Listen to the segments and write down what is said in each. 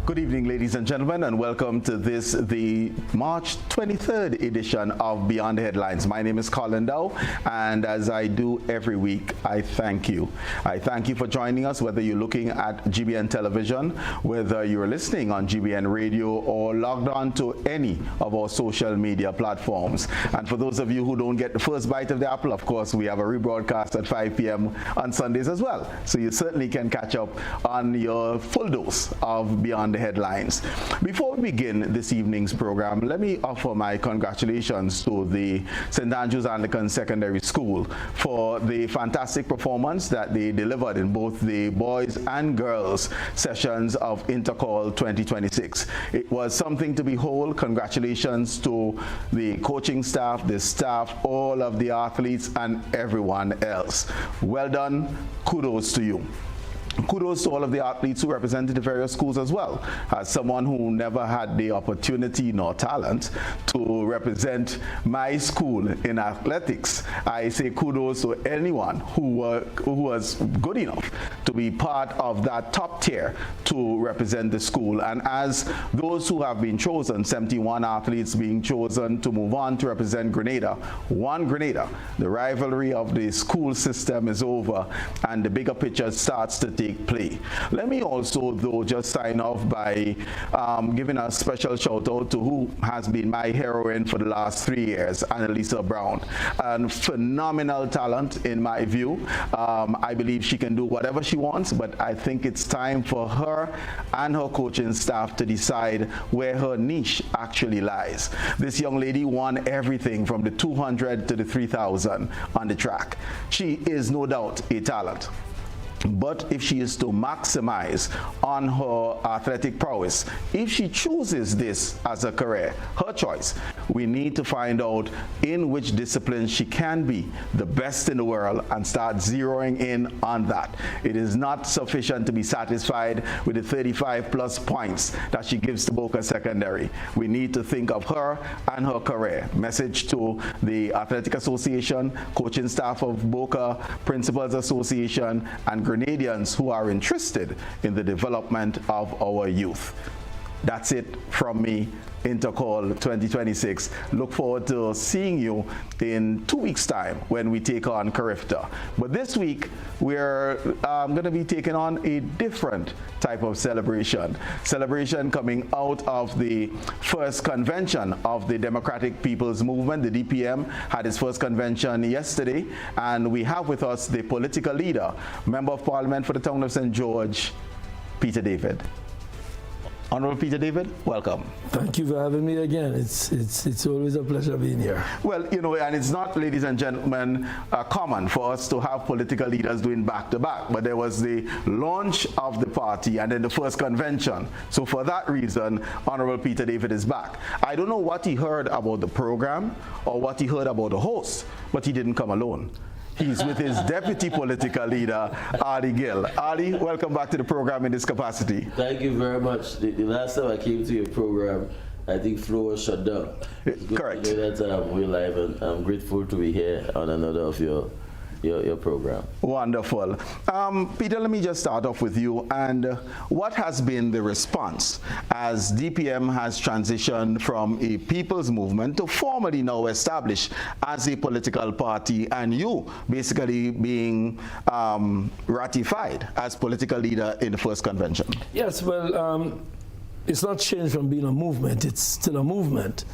Good evening, ladies and gentlemen, and welcome to the March 23rd edition of Beyond the Headlines. My name is Colin Dowe, and as I do every week, I thank you. I thank you for joining us, whether you're looking at GBN television, whether you're listening on GBN radio, or logged on to any of our social media platforms. And for those of you who don't get the first bite of the apple, of course, we have a rebroadcast at 5 p.m. on Sundays as well. So you certainly can catch up on your full dose of Beyond the Headlines. Before we begin this evening's program, let me offer my congratulations to the St. Andrews Anglican Secondary School for the fantastic performance that they delivered in both the boys and girls sessions of Intercall 2026. It was something to behold. Congratulations to the coaching staff, the staff, all of the athletes, and everyone else. Well done. Kudos to you. Kudos to all of the athletes who represented the various schools as well. As someone who never had the opportunity nor talent to represent my school in athletics, I say kudos to anyone who was good enough to be part of that top tier to represent the school. And as those who have been chosen, 71 athletes being chosen to move on to represent Grenada, one Grenada, the rivalry of the school system is over and the bigger picture starts to take play. Let me also, though, just sign off by giving a special shout out to who has been my heroine for the last 3 years, Annalisa Brown. And phenomenal talent in my view. I believe she can do whatever she wants, but I think it's time for her and her coaching staff to decide where her niche actually lies. This young lady won everything from the 200 to the 3,000 on the track. She is no doubt a talent. But if she is to maximize on her athletic prowess, if she chooses this as a career, her choice, we need to find out in which discipline she can be the best in the world and start zeroing in on that. It is not sufficient to be satisfied with the 35 plus points that she gives to Boca Secondary. We need to think of her and her career. Message to the Athletic Association, coaching staff of Boca, Principals Association, and Grenadians who are interested in the development of our youth. That's it from me, Intercall 2026. Look forward to seeing you in 2 weeks' time when we take on Carifta. But this week, we're going to be taking on a different type of celebration. Celebration coming out of the first convention of the Democratic People's Movement. The DPM had its first convention yesterday, and we have with us the political leader, Member of Parliament for the town of St. George, Peter David. Honorable Peter David, welcome. Thank you for having me again. It's always a pleasure being here. Well, you know, and it's not, ladies and gentlemen, common for us to have political leaders doing back-to-back, but there was the launch of the party and then the first convention. So for that reason, Honorable Peter David is back. I don't know what he heard about the program or what he heard about the host, but he didn't come alone. He's with his deputy political leader, Arley Gill. Arley, welcome back to the program in this capacity. Thank you very much. The last time I came to your program, I think floor was shut down. Correct. You know that we're live, and I'm grateful to be here on another of your program. Wonderful. Peter, let me just start off with you. And what has been the response as DPM has transitioned from a people's movement to formally now established as a political party, and you basically being ratified as political leader in the first convention? Yes, well, it's not changed from being a movement. It's still a movement.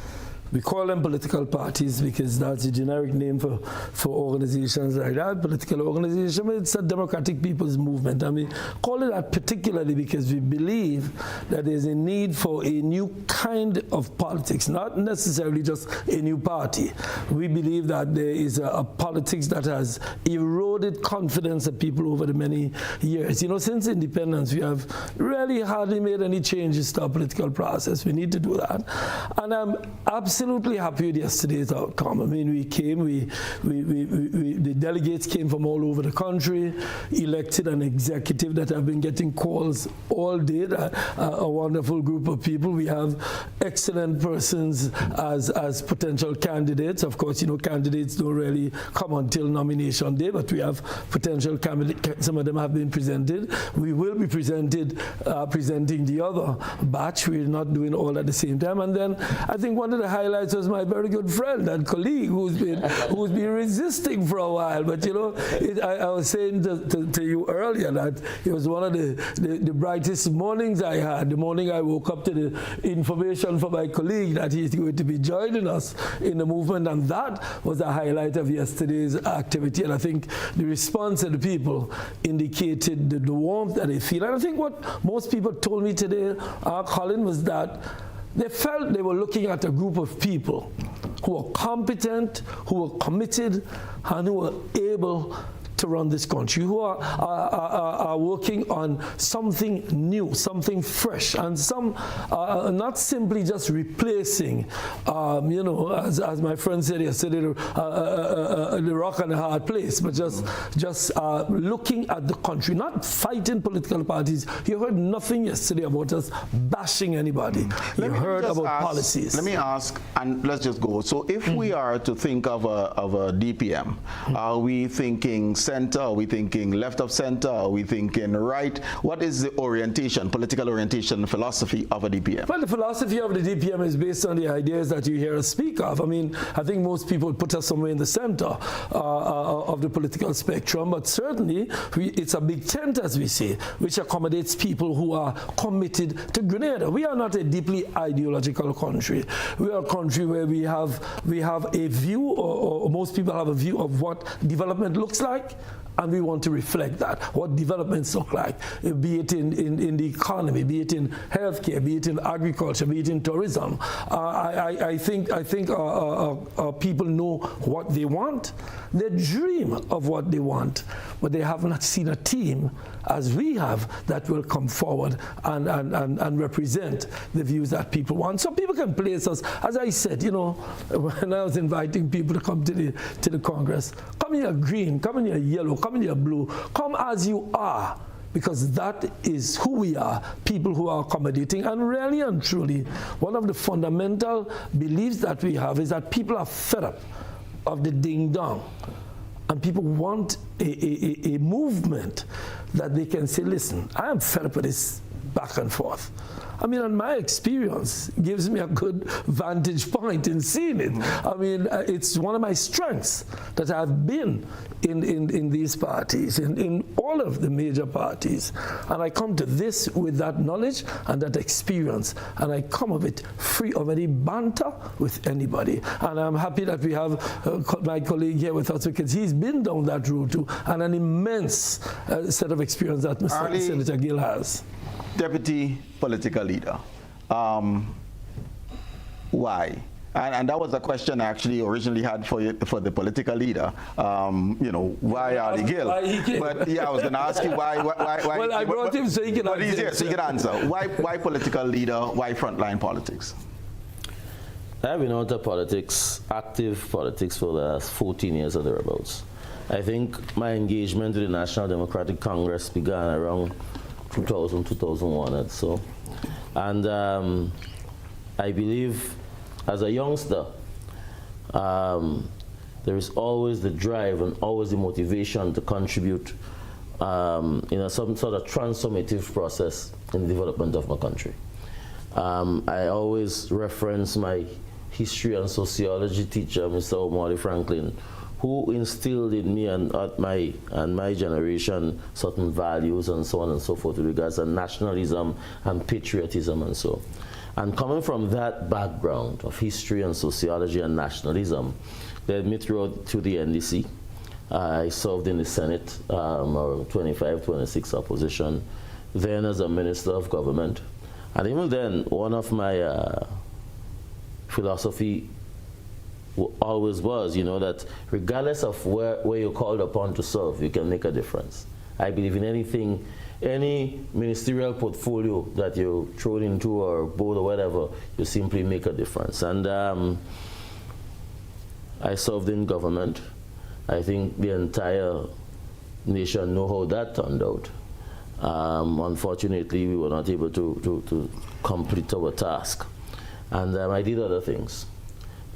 We call them political parties because that's a generic name for organizations like that, political organization. But it's a democratic people's movement. And we call it that particularly because we believe that there's a need for a new kind of politics, not necessarily just a new party. We believe that there is a politics that has eroded confidence of people over the many years. You know, since independence, we have really hardly made any changes to our political process. We need to do that. And I'm absolutely absolutely happy with yesterday's outcome. I mean, we came, the delegates came from all over the country, elected an executive that have been getting calls all day, a wonderful group of people. We have excellent persons as potential candidates. Of course, you know, candidates don't really come until nomination day, but we have potential candidates. Some of them have been presented. We will be presenting the other batch. We're not doing all at the same time. And then I think one of the highlights was my very good friend and colleague who's been resisting for a while. But you know, I was saying to you earlier that it was one of the brightest mornings I had. The morning I woke up to the information from my colleague that he's going to be joining us in the movement, and that was a highlight of yesterday's activity. And I think the response of the people indicated the warmth that they feel. And I think what most people told me today, Colin, was that they felt they were looking at a group of people who were competent, who were committed, and who were able to run this country, who are working on something new, something fresh, and some not simply just replacing, you know, as my friend said yesterday, the rock and a hard place, but just looking at the country, not fighting political parties. You heard nothing yesterday about us bashing anybody. You heard about policies. Let me ask, and let's just go. So if we are to think of a DPM, are we thinking center? Are we thinking left of center? Are we thinking right? What is the orientation, political orientation, philosophy of a DPM? Well, the philosophy of the DPM is based on the ideas that you hear us speak of. I mean, I think most people put us somewhere in the center of the political spectrum, but certainly it's a big tent, as we say, which accommodates people who are committed to Grenada. We are not a deeply ideological country. We are a country where we have a view, or most people have a view of what development looks like, and we want to reflect that, what developments look like, be it in the economy, be it in healthcare, be it in agriculture, be it in tourism. I think people know what they want. They dream of what they want, but they have not seen a team, as we have, that will come forward and represent the views that people want. So people can place us, as I said, you know, when I was inviting people to come to the Congress, come in your green, come in your yellow, come in your blue, come as you are, because that is who we are, people who are accommodating. And really and truly, one of the fundamental beliefs that we have is that people are fed up of the ding-dong, and people want a movement that they can say, listen, I am fed up with this back and forth. I mean, and my experience gives me a good vantage point in seeing it. I mean, it's one of my strengths that I've been in these parties, in all of the major parties. And I come to this with that knowledge and that experience. And I come of it free of any banter with anybody. And I'm happy that we have my colleague here with us, because he's been down that road too, and an immense set of experience that Mr. Senator Gill has. Deputy political leader. Why? And that was a question I actually originally had for the political leader. You know, why Arley Gill? But yeah, I was going to ask you why. Well, I brought him so he can answer. But he's here, so he can answer. Why political leader? Why frontline politics? I've been out of politics, active politics, for the last 14 years or thereabouts. I think my engagement with the National Democratic Congress began around 2000, 2001 or so. And I believe as a youngster, there is always the drive and always the motivation to contribute in some sort of transformative process in the development of my country. I always reference my history and sociology teacher, Mr. O'Malley Franklin, who instilled in me and my generation certain values and so on and so forth with regards to nationalism and patriotism and so. And coming from that background of history and sociology and nationalism led me through to the NDC. I served in the Senate, 25, 26 opposition, then as a Minister of Government. And even then, one of my philosophy always was, you know, that regardless of where you're called upon to serve, you can make a difference. I believe in anything, any ministerial portfolio that you throw into or board or whatever, you simply make a difference. And I served in government. I think the entire nation know how that turned out. Unfortunately, we were not able to complete our task. And I did other things.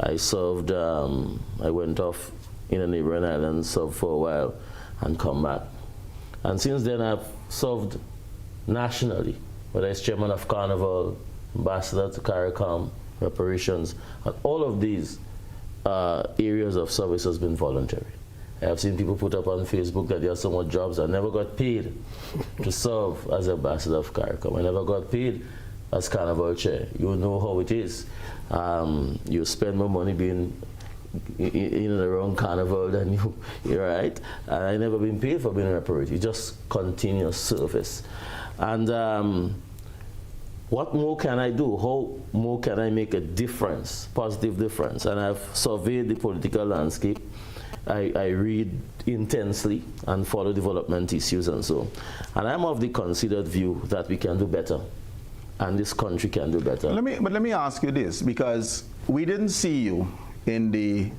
I served, I went off in a neighboring island, served for a while, and come back. And since then, I've served nationally, whether it's chairman of Carnival, ambassador to CARICOM, reparations, and all of these areas of service has been voluntary. I have seen people put up on Facebook that there are so much jobs. I never got paid to serve as ambassador of CARICOM. I never got paid as Carnival chair. You know how it is. You spend more money being in and around Carnival than you're right. And I never been paid for being a reparator. It's just continuous service. And what more can I do? How more can I make a difference, positive difference? And I've surveyed the political landscape. I read intensely and follow development issues and so. And I'm of the considered view that we can do better. And this country can do better. But let me ask you this, because we didn't see you in the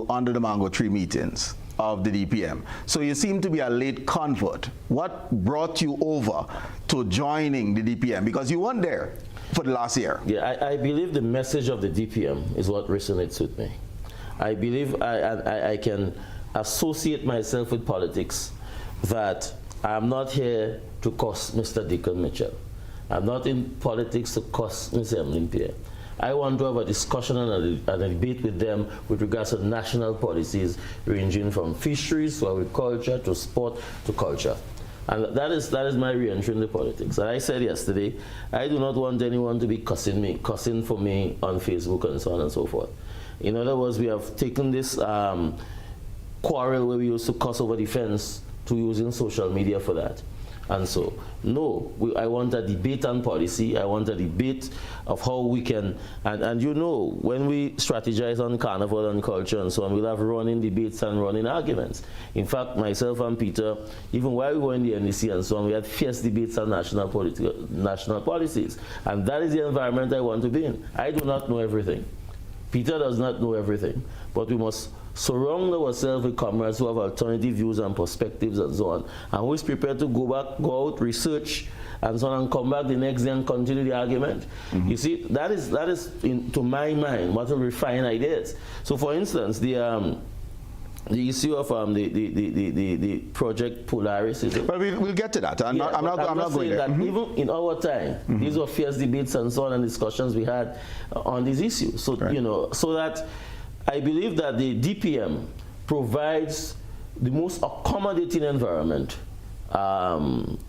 under the mango tree meetings of the DPM. So you seem to be a late convert. What brought you over to joining the DPM? Because you weren't there for the last year. Yeah, I believe the message of the DPM is what resonates with me. I believe I can associate myself with politics, that I'm not here to cost Mr. Deacon Mitchell. I'm not in politics to cost Ms. Emlyn Pierre. I want to have a discussion and a debate with them with regards to national policies ranging from fisheries to agriculture to sport to culture. And that is my re-entry in the politics. And I said yesterday, I do not want anyone to be cussing for me on Facebook and so on and so forth. In other words, we have taken this quarrel where we used to cuss over the fence to using social media for that. And so, no, I want a debate on policy. I want a debate of how we can, and you know, when we strategize on carnival and culture and so on, we'll have running debates and running arguments. In fact, myself and Peter, even while we were in the NDC and so on, we had fierce debates on national policies. And that is the environment I want to be in. I do not know everything. Peter does not know everything, but we must surround ourselves with comrades who have alternative views and perspectives and so on, and who is prepared to go out, research, and so on, and come back the next day and continue the argument. Mm-hmm. You see, that is to my mind, what will refine ideas. So, for instance, the issue of the project Polaris. Well, we'll get to that. I'm not going there. That even in our time, these were fierce debates and so on, and discussions we had on these issues. So you know, so that I believe that the DPM provides the most accommodating environment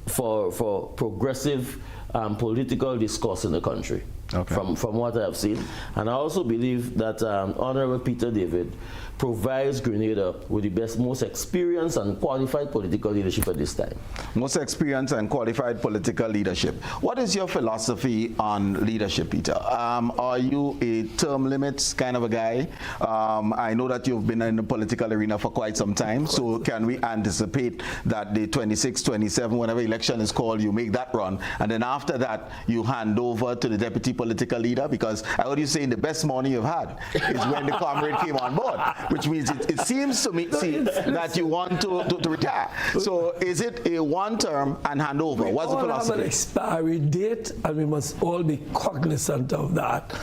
for progressive political discourse in the country. Okay. From what I have seen. And I also believe that Honorable Peter David provides Grenada with the best, most experienced and qualified political leadership at this time. Most experienced and qualified political leadership. What is your philosophy on leadership, Peter? Are you a term limits kind of a guy? I know that you've been in the political arena for quite some time, so can we anticipate that the 26, 27, whenever election is called, you make that run, and then after that, you hand over to the deputy political leader? Because I heard you saying the best morning you've had is when the comrade came on board, which means it seems to me that you want to retire. So is it a one term and hand over? What's the philosophy? We all have an expiry date, and we must all be cognizant of that.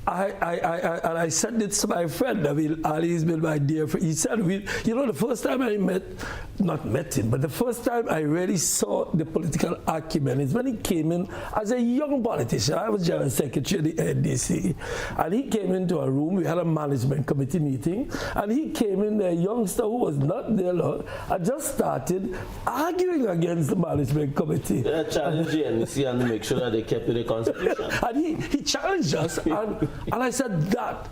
And I said this to my friend, Arley has been my dear friend. He said, you know, the first time I not met him, but the first time I really saw the political acumen is when he came in as a young politician. I was General Secretary of the NDC, and he came into a room. We had a management committee meeting, and he came in, a youngster who was not there long, and just started arguing against the management committee. They challenged the NDC and make sure that they kept to the constitution. And he challenged us, and I said, that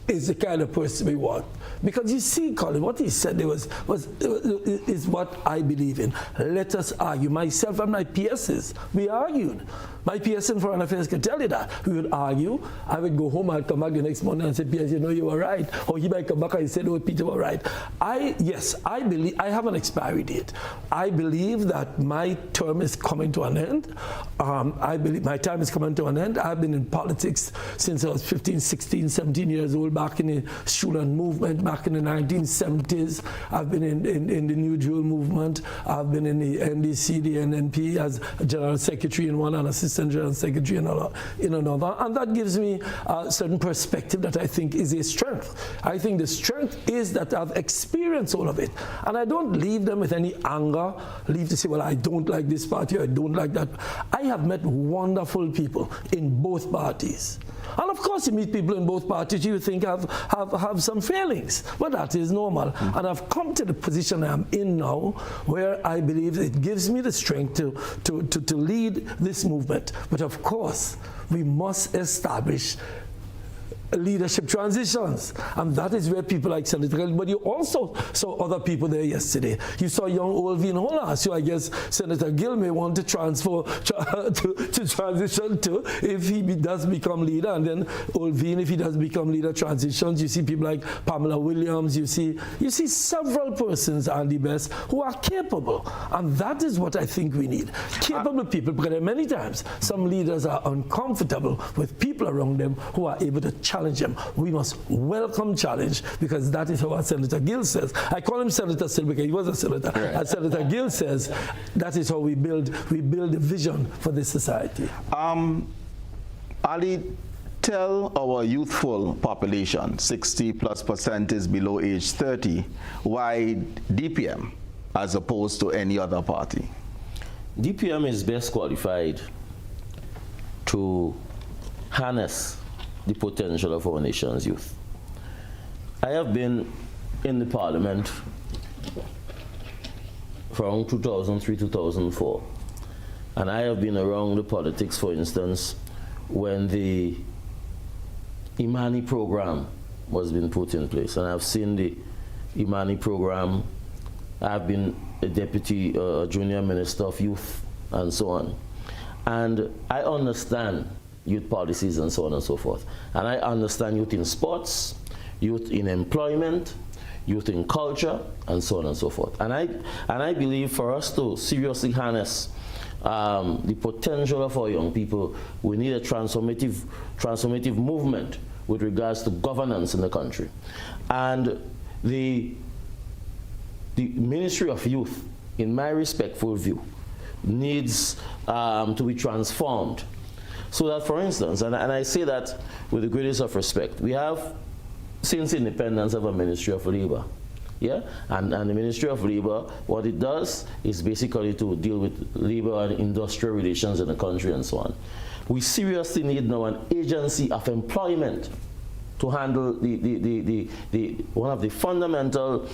is the kind of person we want. Because you see, Colin, what he said there is what I believe in. Let us argue. Myself and my PSs, we argued. My PS in Foreign Affairs can tell you that. We would argue. I would go home, I'd come back the next morning and say, PS, you know, you were right. Or he might come back and say, oh, Peter, you were right. Yes, I believe, I have an expiry date. I believe that my term is coming to an end. I believe my time is coming to an end. I've been in politics since I was 15, 16, 17 years old, back in the student movement, back in the 1970s. I've been in the New Jewel movement. I've been in the NDC, the NNP, as General Secretary in one and Assistant General Secretary in another. And that gives me a certain perspective that I think is a strength. I think the strength is that I've experienced all of it. And I don't leave them with any anger, leave to say, well, I don't like this party, or I don't like that. I have met wonderful people in both parties. And of course, you meet people in both parties you think have some failings. But that is normal. And I've come to the position I'm in now where I believe it gives me the strength to lead this movement. But of course, we must establish leadership transitions, and that is where people like Senator Gill, but you also saw other people there yesterday. You saw young Olvin Hola, so I guess Senator Gill may want to transfer to transition to, if he does become leader, and then Olvin, if he does become leader, transitions. You see people like Pamela Williams, you see several persons, Andy Best, who are capable, and that is what I think we need. Capable people, because many times some leaders are uncomfortable with people around them who are able to challenge them. We must welcome challenge, because that is what Senator Gill says. I call him Senator still because he was a senator. Right. And Senator Gill says that is how we build a vision for this society. Ali, tell our youthful population, 60+% is below age 30, why DPM as opposed to any other party? DPM is best qualified to harness the potential of our nation's youth. I have been in the parliament from 2003 to 2004, and I have been around the politics, for instance, when the Imani program was being put in place, and I've seen the Imani program. I've been a deputy junior minister of youth and so on, and I understand youth policies and so on and so forth. And I understand youth in sports, youth in employment, youth in culture, and so on and so forth. And I believe for us to seriously harness the potential of our young people, we need a transformative movement with regards to governance in the country. And the Ministry of Youth, in my respectful view, needs to be transformed. So that, for instance, and I say that with the greatest of respect, we have, since independence, of a Ministry of Labor. Yeah? And the Ministry of Labor, what it does is basically to deal with labor and industrial relations in the country and so on. We seriously need now an agency of employment to handle one of the fundamental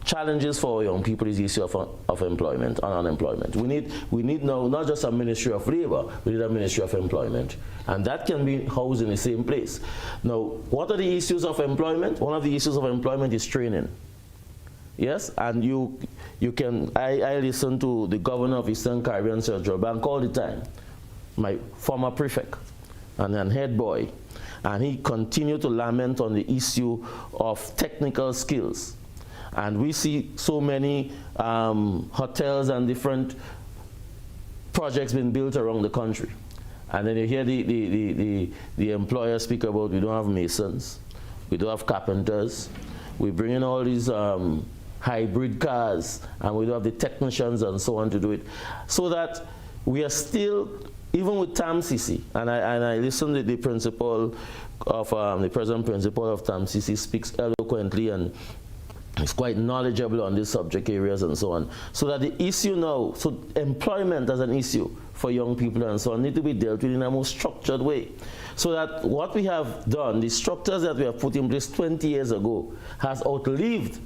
challenges for young people is the issue of employment and unemployment. We need now not just a Ministry of Labor, we need a Ministry of Employment. And that can be housed in the same place. Now, what are the issues of employment? One of the issues of employment is training. Yes, and I listen to the governor of Eastern Caribbean, Central Bank, all the time, my former prefect and head boy, and he continued to lament on the issue of technical skills. And we see so many hotels and different projects being built around the country. And then you hear the employers speak about, we don't have masons, we don't have carpenters, we bring in all these hybrid cars, and we don't have the technicians and so on to do it. So that we are still, even with TAMCC, and I listen to the principal of, the present principal of TAMCC speaks eloquently and is quite knowledgeable on these subject areas and so on. So that the issue now, so employment as an issue for young people and so on, need to be dealt with in a more structured way. So that what we have done, the structures that we have put in place 20 years ago, has outlived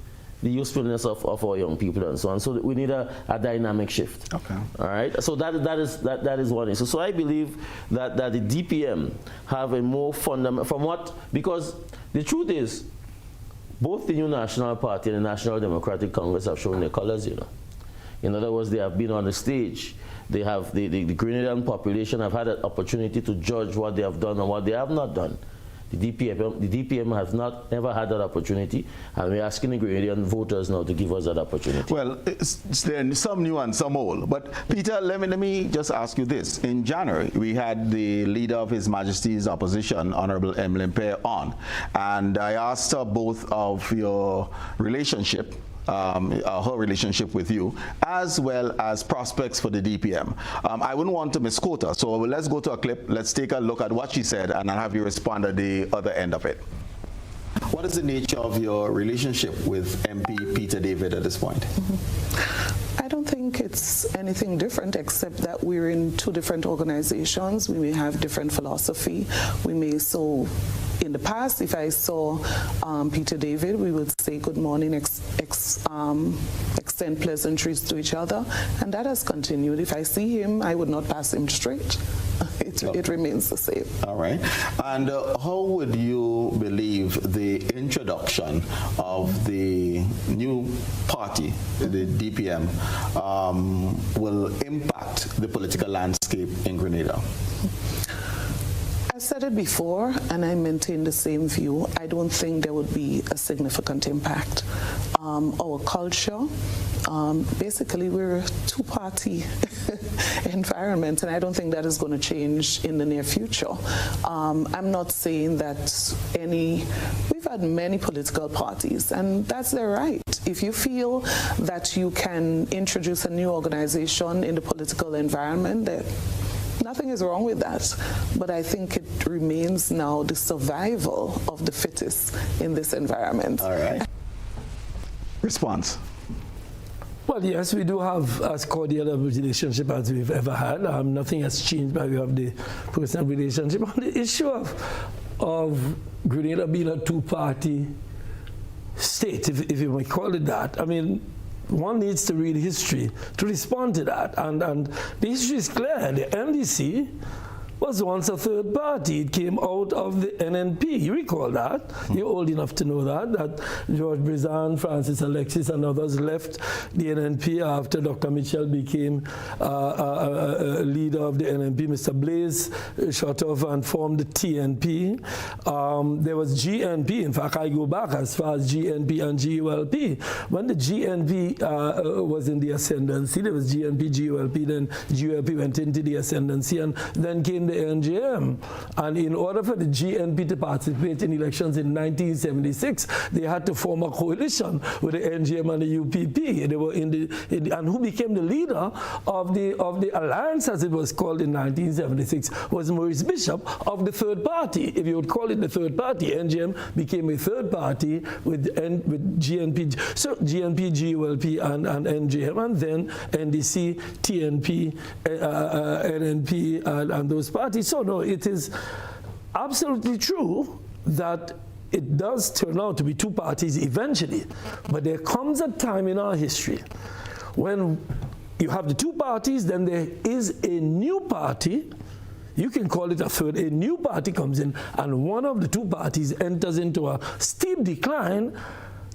the usefulness of our young people and so on. So we need a dynamic shift. Okay. All right. So that is one issue. So I believe that the DPM have a more fundamental because the truth is, both the New National Party and the National Democratic Congress have shown their colors, you know. In other words, they have been on the stage. They have the Grenadian population have had an opportunity to judge what they have done and what they have not done. The DPM has never had that opportunity, and we're asking the Grenadian voters now to give us that opportunity. Well, there's some new and some old. But Peter, let me just ask you this. In January, we had the leader of His Majesty's Opposition, Honorable Emmeline Pear, on, and I asked her both of your relationship, her relationship with you, as well as prospects for the DPM. I wouldn't want to misquote her, so let's go to a clip. Let's take a look at what she said, and I'll have you respond at the other end of it. What is the nature of your relationship with MP Peter David at this point? I don't think it's anything different, except that we're in two different organizations. We may have different philosophy. We may in the past, if I saw Peter David, we would say good morning, extend pleasantries to each other, and that has continued. If I see him, I would not pass him straight. It remains the same. All right. And how would you believe the introduction of the new party, the DPM, will impact the political landscape in Grenada? I said it before, and I maintain the same view. I don't think there would be a significant impact. Our culture, basically we're a two-party environment, and I don't think that is going to change in the near future. I'm not saying that we've had many political parties, and that's their right. If you feel that you can introduce a new organization in the political environment, nothing is wrong with that, but I think it remains now the survival of the fittest in this environment. All right. Response. Well, yes, we do have as cordial a relationship as we've ever had. Nothing has changed, but we have the personal relationship. On the issue of Grenada being a two-party state, if you may call it that, I mean, one needs to read history to respond to that. And the history is clear. The NDC was once a third party. It came out of the NNP. You recall that? You're old enough to know that George Brizan, Francis Alexis, and others left the NNP after Dr. Mitchell became a leader of the NNP. Mr. Blaze shut off and formed the TNP. There was GNP. In fact, I go back as far as GNP and GULP. When the GNP was in the ascendancy, there was GNP, GULP, then GULP went into the ascendancy, and then came the NJM. And in order for the GNP to participate in elections in 1976, they had to form a coalition with the NJM and the UPP. They were and who became the leader of the alliance, as it was called in 1976, was Maurice Bishop of the third party. If you would call it the third party, NJM became a third party with GNP, so GNP, GULP, and NJM, and then NDC, TNP, NNP, and those parties. So no, it is absolutely true that it does turn out to be two parties eventually, but there comes a time in our history when you have the two parties, then there is a new party. You can call it a third. A new party comes in, and one of the two parties enters into a steep decline,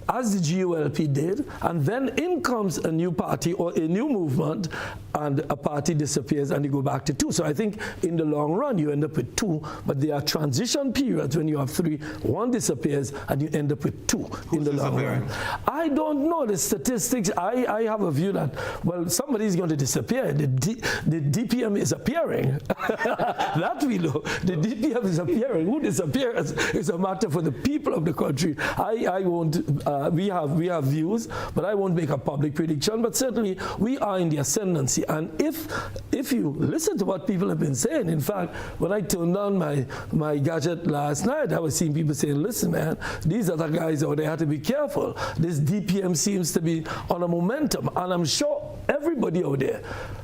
as the GULP did, and then in comes a new party or a new movement, and a party disappears and you go back to two. So I think in the long run you end up with two, but there are transition periods when you have three, one disappears and you end up with two in the long run. I don't know the statistics. I have a view that, well, somebody is going to disappear. The DPM is appearing. That we know. The DPM is appearing. Who disappears is a matter for the people of the country. I won't, we have views, but I won't make a public prediction, but certainly we are in the ascendancy. And if you listen to what people have been saying, in fact, when I turned on my gadget last night, I was seeing people saying, listen, man, these other guys out there have to be careful. This DPM seems to be on a momentum. And I'm sure everybody out there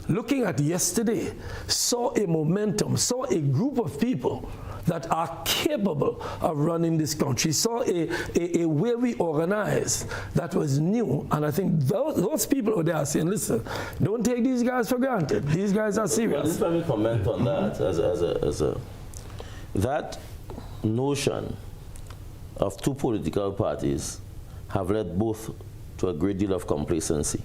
looking at yesterday saw a momentum, saw a group of people that are capable of running this country, saw a way we organize that was new. And I think those people out there are saying, listen, don't take these guys for granted. These guys are serious. Well, let me comment on that. That notion of two political parties have led both to a great deal of complacency.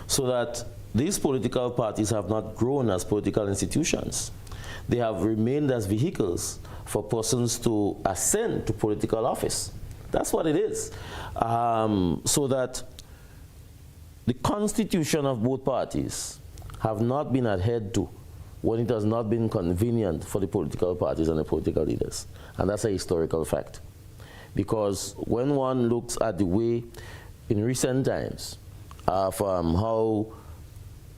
So that these political parties have not grown as political institutions. They have remained as vehicles for persons to ascend to political office. That's what it is. So that the constitution of both parties have not been adhered to when it has not been convenient for the political parties and the political leaders. And that's a historical fact. Because when one looks at the way in recent times from how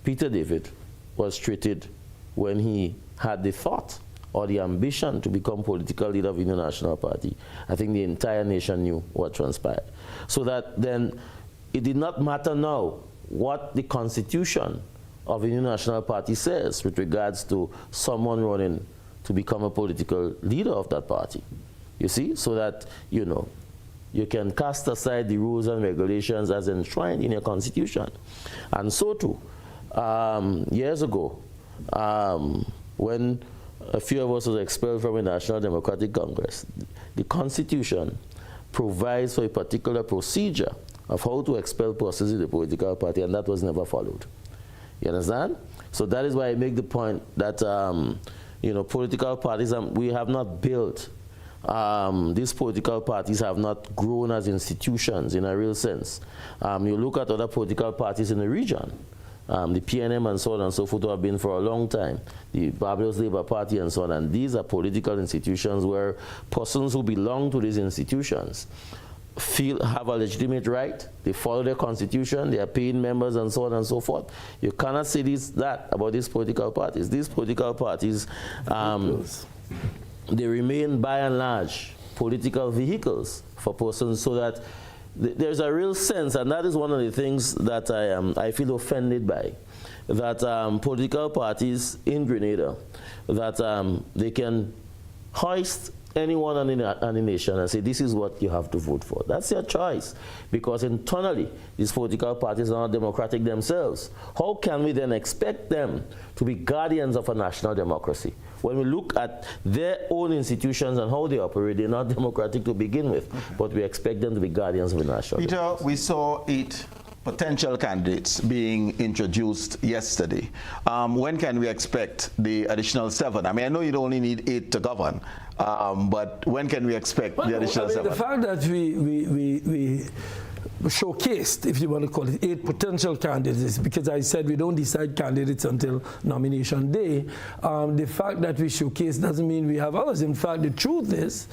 Peter David was treated when he had the thought or the ambition to become political leader of the Union National Party, I think the entire nation knew what transpired. So that then it did not matter now what the constitution of the Union National Party says with regards to someone running to become a political leader of that party. You see, so that, you know, you can cast aside the rules and regulations as enshrined in your constitution. And so too, years ago, when a few of us was expelled from the National Democratic Congress, the Constitution provides for a particular procedure of how to expel persons in the political party, and that was never followed. You understand? So that is why I make the point that, you know, political parties, we have not built, these political parties have not grown as institutions in a real sense. You look at other political parties in the region, the PNM and so on and so forth, who have been for a long time, the Barbados Labour Party and so on, and these are political institutions where persons who belong to these institutions have a legitimate right, they follow their constitution, they are paying members and so on and so forth. You cannot say that about these political parties. These political parties, they remain by and large political vehicles for persons, so that there's a real sense, and that is one of the things that I feel offended by, that political parties in Grenada, that they can hoist anyone on the nation and say, this is what you have to vote for. That's their choice, because internally, these political parties are not democratic themselves. How can we then expect them to be guardians of a national democracy? When we look at their own institutions and how they operate, they're not democratic to begin with, but we expect them to be guardians of a national democracy. Peter, we saw 8 potential candidates being introduced yesterday. When can we expect the additional 7? I mean, I know you'd only need 8 to govern, but when can we expect the additional 7? The fact that we showcased, if you want to call it, 8 potential candidates, because I said we don't decide candidates until nomination day. The fact that we showcase doesn't mean we have others. In fact, the truth is,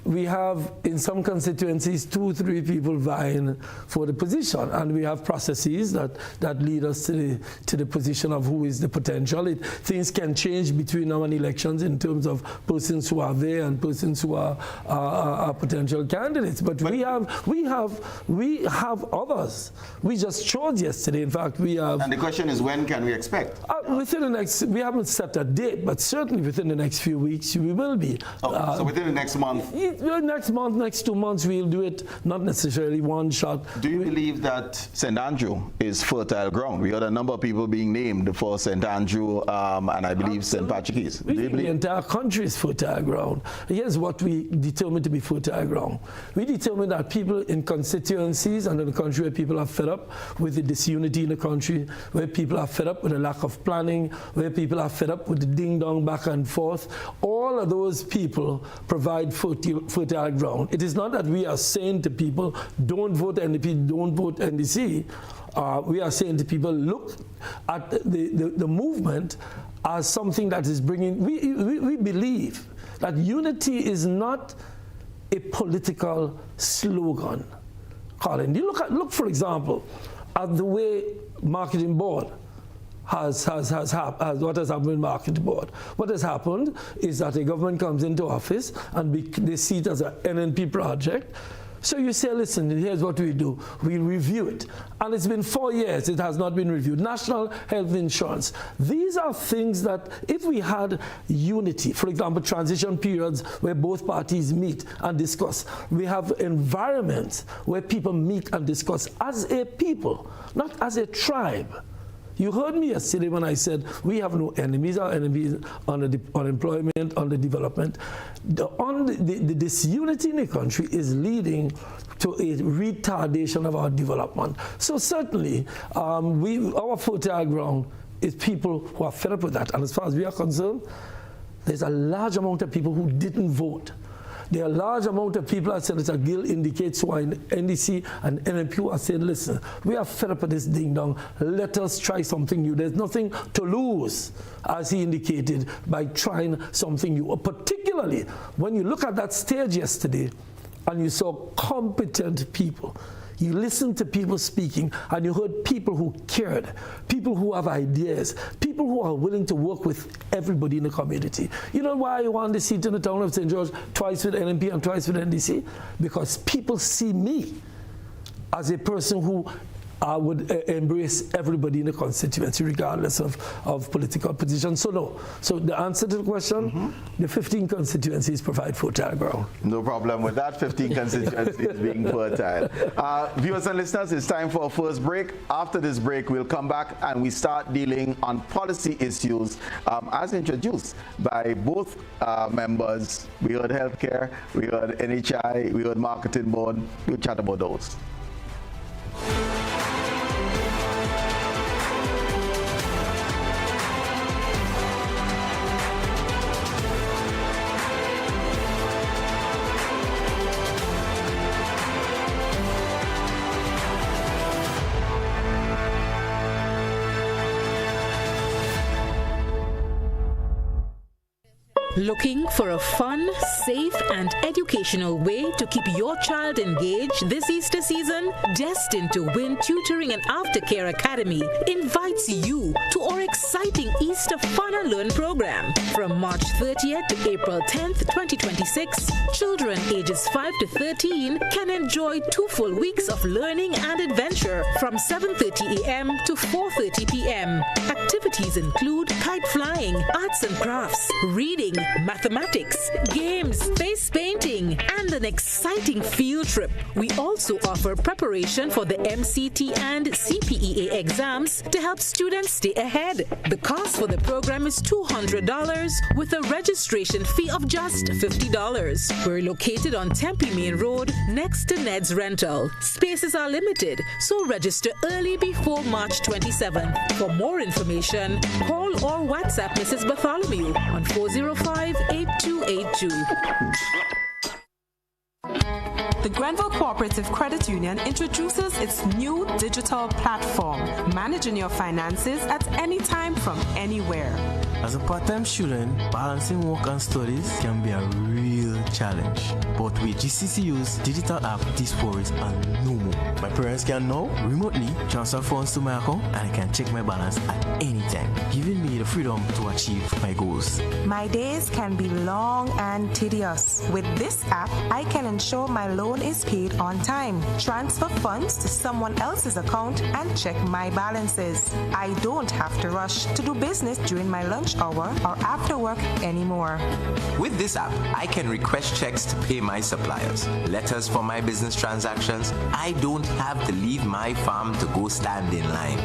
we have in some constituencies 2-3 people vying for the position, and we have processes that lead us to the position of who is the potential. Things can change between now and elections in terms of persons who are there and persons who are potential candidates. But we have others. We just chose yesterday. In fact, we have. And the question is, when can we expect? Within the next, we haven't set a date, but certainly within the next few weeks we will be. Oh, so within the next month. Next month, next 2 months, we'll do it, not necessarily one shot. Do you believe that St. Andrew is fertile ground? We had a number of people being named for St. Andrew and I believe St. Patrick's. Do you believe? The entire country is fertile ground. Here's what we determined to be fertile ground. We determined that people in constituencies and in the country where people are fed up with the disunity in the country, where people are fed up with the lack of planning, where people are fed up with the ding-dong back and forth, all of those people provide fertile ground. It is not that we are saying to people, don't vote NDP, don't vote NDC. We are saying to people, look at the movement as something that is bringing, we believe that unity is not a political slogan. Colin, you look for example, at the way marketing board has what has happened with market board. What has happened is that a government comes into office and they see it as an NNP project. So you say, listen, here's what we do. We review it. And it's been 4 years, it has not been reviewed. National health insurance. These are things that if we had unity, for example, transition periods where both parties meet and discuss. We have environments where people meet and discuss as a people, not as a tribe. You heard me yesterday when I said we have no enemies. Our enemies on the unemployment, on the development. The disunity in the country is leading to a retardation of our development. So certainly, our fertile ground is people who are fed up with that. And as far as we are concerned, there's a large amount of people who didn't vote. There are a large amount of people, as Senator Gill indicates, who are in NDC and NMP, who are saying, listen, we are fed up with this ding-dong. Let us try something new. There's nothing to lose, as he indicated, by trying something new. Particularly when you look at that stage yesterday and you saw competent people. You listened to people speaking, and you heard people who cared, people who have ideas, people who are willing to work with everybody in the community. You know why I won the seat in the town of St. George, twice with NMP and twice with NDC? Because people see me as a person who would embrace everybody in the constituency, regardless of political position. So no. So the answer to the question, the 15 constituencies provide fertile ground. No problem with that. 15 constituencies being fertile. Viewers and listeners, it's time for our first break. After this break, we'll come back and we start dealing on policy issues as introduced by both members. We heard healthcare, we heard NHI, we heard marketing board. We'll chat about those. Looking for a fun, safe, and educational way to keep your child engaged this Easter season? Destined to Win Tutoring and Aftercare Academy invites you to our exciting Easter Fun and Learn program. From March 30th to April 10th, 2026, children ages 5 to 13 can enjoy 2 full weeks of learning and adventure from 7:30 a.m. to 4:30 p.m. Activities include kite flying, arts and crafts, reading, mathematics, games, face painting, and an exciting field trip. We also offer preparation for the MCT and CPEA exams to help students stay ahead. The cost for the program is $200 with a registration fee of just $50. We're located on Tempe Main Road next to Ned's Rental. Spaces are limited, so register early before March 27th. For more information, call or WhatsApp Mrs. Bartholomew on 405-8282. The Grenville Cooperative Credit Union introduces its new digital platform, managing your finances at any time from anywhere. As a part-time student, balancing work and studies can be a real challenge. But with GCCU's digital app, these worries are no more. My parents can now remotely transfer funds to my account and I can check my balance at any time, giving me the freedom to achieve my goals. My days can be long and tedious. With this app, I can ensure my loan is paid on time, transfer funds to someone else's account, and check my balances. I don't have to rush to do business during my lunch hour or after work anymore. With this app, I can request checks to pay my suppliers, letters for my business transactions. I don't have to leave my farm to go stand in line.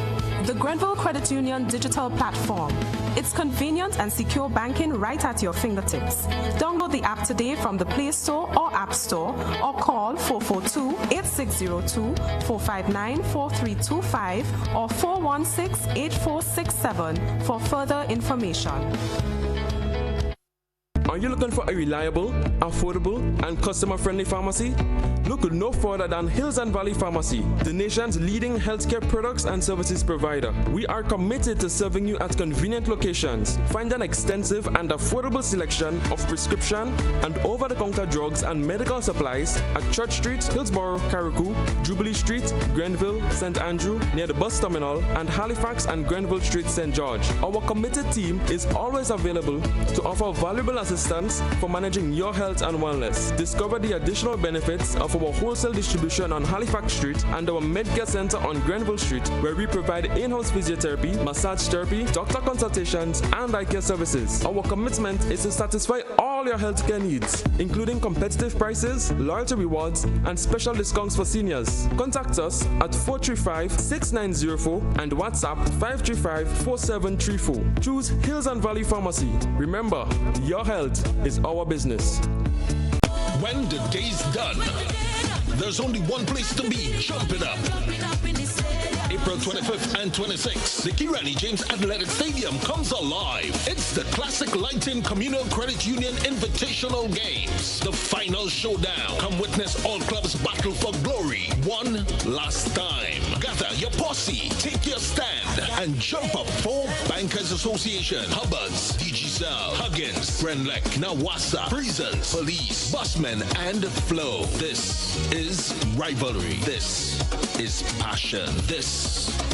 The Grenville Credit Union digital platform. It's convenient and secure banking right at your fingertips. Download the app today from the Play Store or App Store or call 442-8602, 459-4325 or 416-8467 for further information. Are you looking for a reliable, affordable, and customer-friendly pharmacy? Look no further than Hills and Valley Pharmacy, the nation's leading healthcare products and services provider. We are committed to serving you at convenient locations. Find an extensive and affordable selection of prescription and over-the-counter drugs and medical supplies at Church Street, Hillsborough, Carriacou, Jubilee Street, Grenville, St. Andrew, near the bus terminal, and Halifax and Grenville Street, St. George. Our committed team is always available to offer valuable assistance for managing your health and wellness. Discover the additional benefits of for our wholesale distribution on Halifax Street and our Medcare Center on Grenville Street, where we provide in-house physiotherapy, massage therapy, doctor consultations, and eye care services. Our commitment is to satisfy all your healthcare needs, including competitive prices, loyalty rewards, and special discounts for seniors. Contact us at 435-6904 and WhatsApp 535-4734. Choose Hills and Valley Pharmacy. Remember, your health is our business. When the day's done, there's only one place to be. Jump it up. April 25th and 26th, the Kirani James Athletic Stadium comes alive. It's the Classic Lighting Communal Credit Union Invitational Games, the final showdown. Come witness all clubs battle for glory one last time. Gather your posse, take your stand, and jump up for Bankers Association, Hubbards, DigiCell, Huggins, Brenlek, Nawasa, Prisons, Police, Busmen, and Flow. This is rivalry. This is passion. This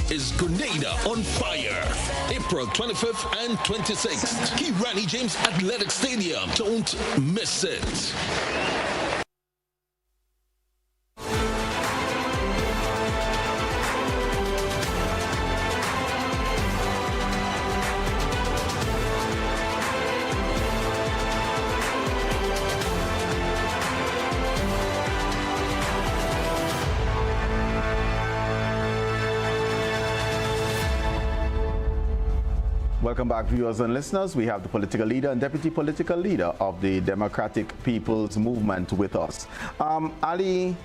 is Grenada on fire. April 25th and 26th. Kirani James Athletic Stadium. Don't miss it. Welcome back, viewers and listeners. We have the political leader and deputy political leader of the Democratic People's Movement with us. Ali,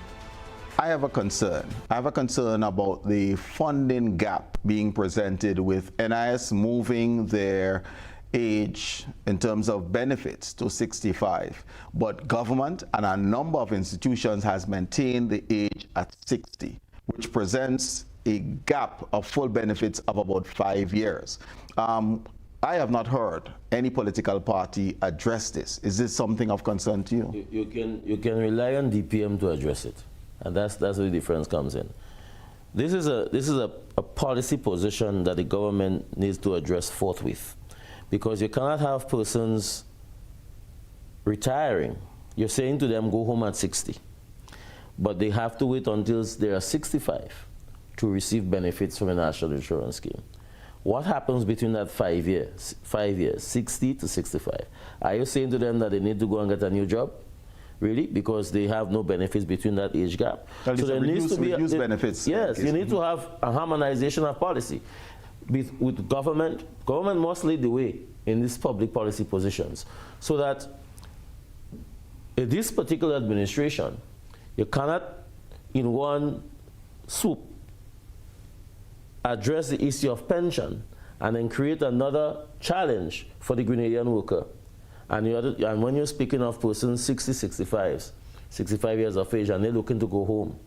I have a concern. I have a concern about the funding gap being presented with NIS moving their age in terms of benefits to 65, but government and a number of institutions has maintained the age at 60, which presents a gap of full benefits of about 5 years. I have not heard any political party address this. Is this something of concern to you? You can rely on DPM to address it, and that's where the difference comes in. This is a policy position that the government needs to address forthwith, because you cannot have persons retiring. You're saying to them, go home at 60, but they have to wait until they are 65 to receive benefits from a national insurance scheme. What happens between that 5 years, 60 to 65? Are you saying to them that they need to go and get a new job? Really? Because they have no benefits between that age gap. So there needs to be benefits. Yes, you need to have a harmonization of policy. With government must lead the way in these public policy positions, so that in this particular administration, you cannot in one swoop address the issue of pension and then create another challenge for the Grenadian worker. And when you're speaking of persons 60, 65 years of age, and they're looking to go home,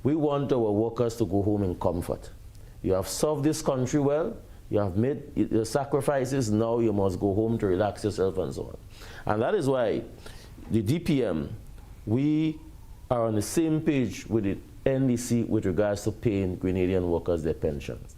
we want our workers to go home in comfort. You have served this country well, you have made your sacrifices, now you must go home to relax yourself and so on. And that is why the DPM, we are on the same page with the NDC with regards to paying Grenadian workers their pensions,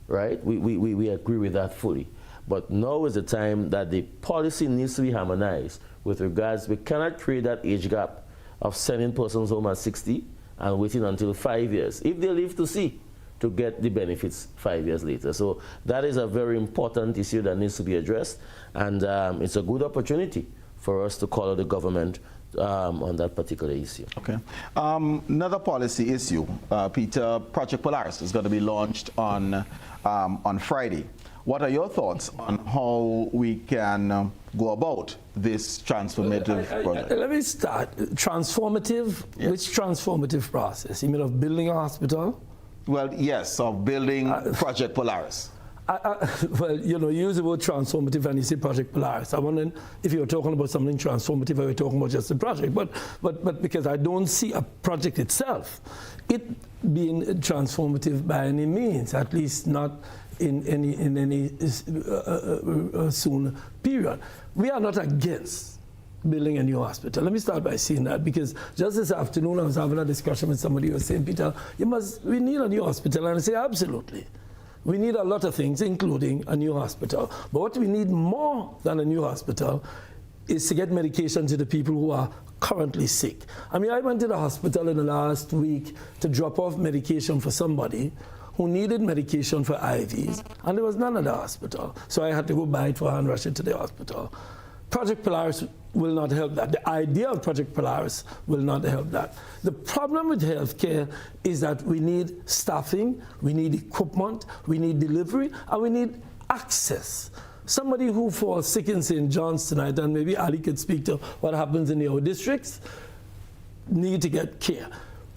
right? We agree with that fully. But now is the time that the policy needs to be harmonized with regards, we cannot create that age gap of sending persons home at 60 and waiting until 5 years, if they live to see, to get the benefits 5 years later. So that is a very important issue that needs to be addressed, and it's a good opportunity for us to call out the government on that particular issue. Okay. Another policy issue, Peter, Project Polaris is going to be launched on Friday. What are your thoughts on how we can go about this transformative project? Let me start. Transformative? Yes. Which transformative process? You mean of building a hospital? Well, yes, of building Project Polaris. Well, you know, you use the word transformative and you say Project Polaris. I wonder if you're talking about something transformative or you're talking about just a project. But because I don't see a project itself, it being transformative by any means, at least not in any soon period. We are not against building a new hospital. Let me start by saying that, because just this afternoon I was having a discussion with somebody who was saying, Peter, we need a new hospital. And I say, absolutely. We need a lot of things, including a new hospital. But what we need more than a new hospital is to get medication to the people who are currently sick. I mean, I went to the hospital in the last week to drop off medication for somebody who needed medication for IVs, and there was none at the hospital. So I had to go buy it for her and rush it to the hospital. Project Polaris will not help that. The idea of Project Polaris will not help that. The problem with healthcare is that we need staffing, we need equipment, we need delivery, and we need access. Somebody who falls sick in St. John's tonight, and maybe Ali could speak to what happens in your districts, need to get care.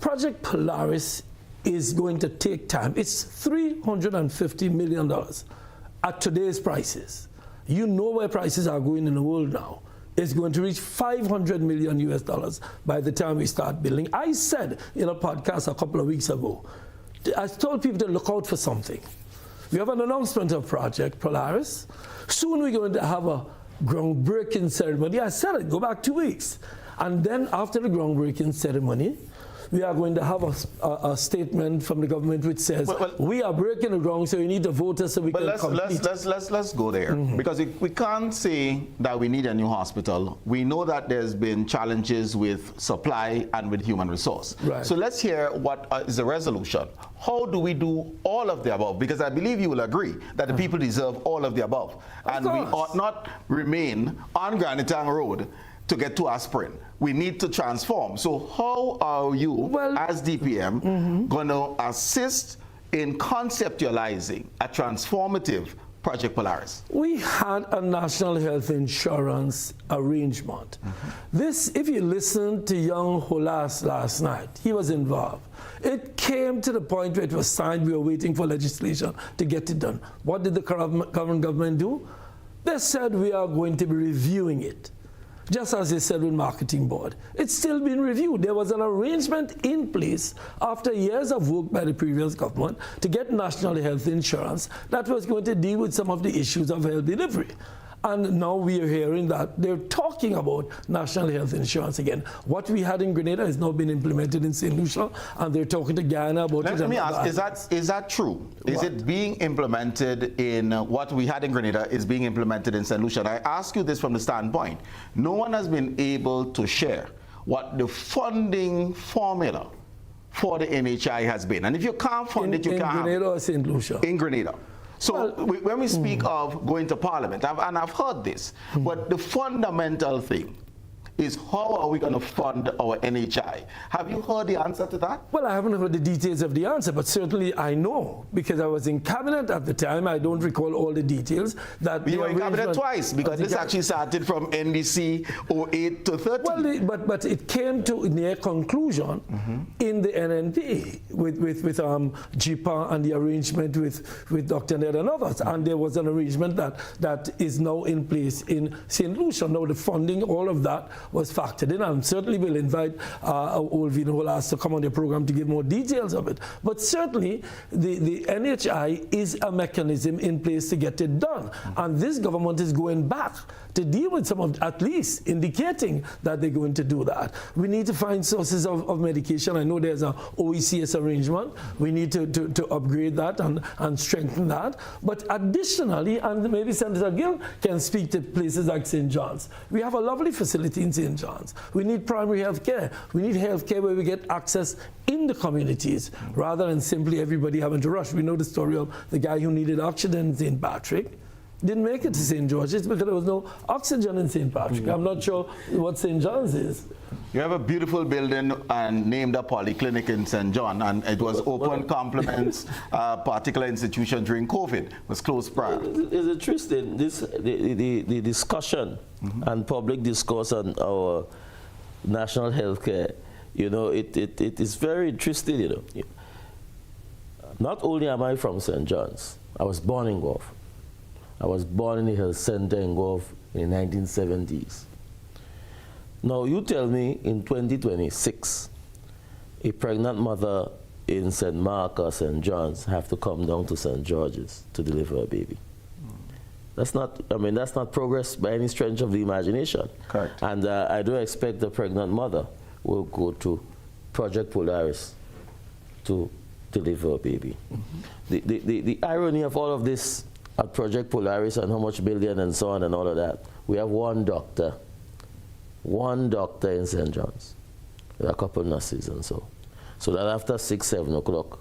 Project Polaris is going to take time. It's $350 million at today's prices. You know where prices are going in the world now. It's going to reach $500 million US by the time we start building. I said in a podcast a couple of weeks ago, I told people to look out for something. We have an announcement of Project Polaris. Soon we're going to have a groundbreaking ceremony. I said it, go back 2 weeks. And then after the groundbreaking ceremony, we are going to have a statement from the government which says, we are breaking the ground, so you need to vote us so we can complete. Let's go there, because we can't say that we need a new hospital. We know that there's been challenges with supply and with human resource. Right. So let's hear what is the resolution. How do we do all of the above? Because I believe you will agree that the people deserve all of the above. And we ought not remain on Granitang Road to get to aspirin. We need to transform. So how are you, as DPM, going to assist in conceptualizing a transformative Project Polaris? We had a national health insurance arrangement. This, if you listen to young Holas last night, he was involved. It came to the point where it was signed, we were waiting for legislation to get it done. What did the current government do? They said we are going to be reviewing it. Just as they said with Marketing Board. It's still being reviewed. There was an arrangement in place after years of work by the previous government to get national health insurance that was going to deal with some of the issues of health delivery. And now we are hearing that they're talking about national health insurance again. What we had in Grenada has now been implemented in St. Lucia, and they're talking to Guyana about it. Let me ask, is that true? Is it being implemented in what we had in Grenada is being implemented in St. Lucia? And I ask you this from the standpoint, no one has been able to share what the funding formula for the NHI has been. And if you can't fund it, you can't have it. In Grenada or St. Lucia? In Grenada. So when we speak of going to Parliament, and I've heard this, but the fundamental thing is how are we going to fund our NHI? Have you heard the answer to that? Well, I haven't heard the details of the answer, but certainly I know, because I was in cabinet at the time. I don't recall all the details. That you were in cabinet twice, because this actually started from NDC 08 to 30. Well, but it came to near conclusion in the NNP with JIPA and the arrangement with Dr. Ned and others. And there was an arrangement that is now in place in St. Lucia. Now the funding, all of that was factored in, and certainly will invite Olvino Holas to come on the program to give more details of it. But certainly the NHI is a mechanism in place to get it done. And this government is going back to deal with some of, at least indicating that they're going to do that. We need to find sources of medication. I know there's an OECS arrangement. We need to upgrade that and strengthen that. But additionally, and maybe Senator Gill can speak to places like St. John's. We have a lovely facility in St. John's. We need primary health care. We need health care where we get access in the communities rather than simply everybody having to rush. We know the story of the guy who needed oxygen in St. Patrick. Didn't make it to St. George's because there was no oxygen in St. Patrick. I'm not sure what St. John's is. You have a beautiful building and named a polyclinic in St. John, and it was open compliments particular institution during COVID. It was closed prior. It's interesting, the discussion and public discourse on our national health care, you know, it is very interesting, you know. Not only am I from St. John's, I was born in Gulf. I was born in the health center in Gulf in the 1970s. Now you tell me in 2026, a pregnant mother in St. Mark or St. John's have to come down to St. George's to deliver a baby. That's not, I mean, that's not progress by any stretch of the imagination. Correct. And I do expect the pregnant mother will go to Project Polaris to deliver a baby. The irony of all of this at Project Polaris and how much billion and so on and all of that, we have one doctor one doctor in St. John's, with a couple of nurses and so. So that after 6, 7 o'clock,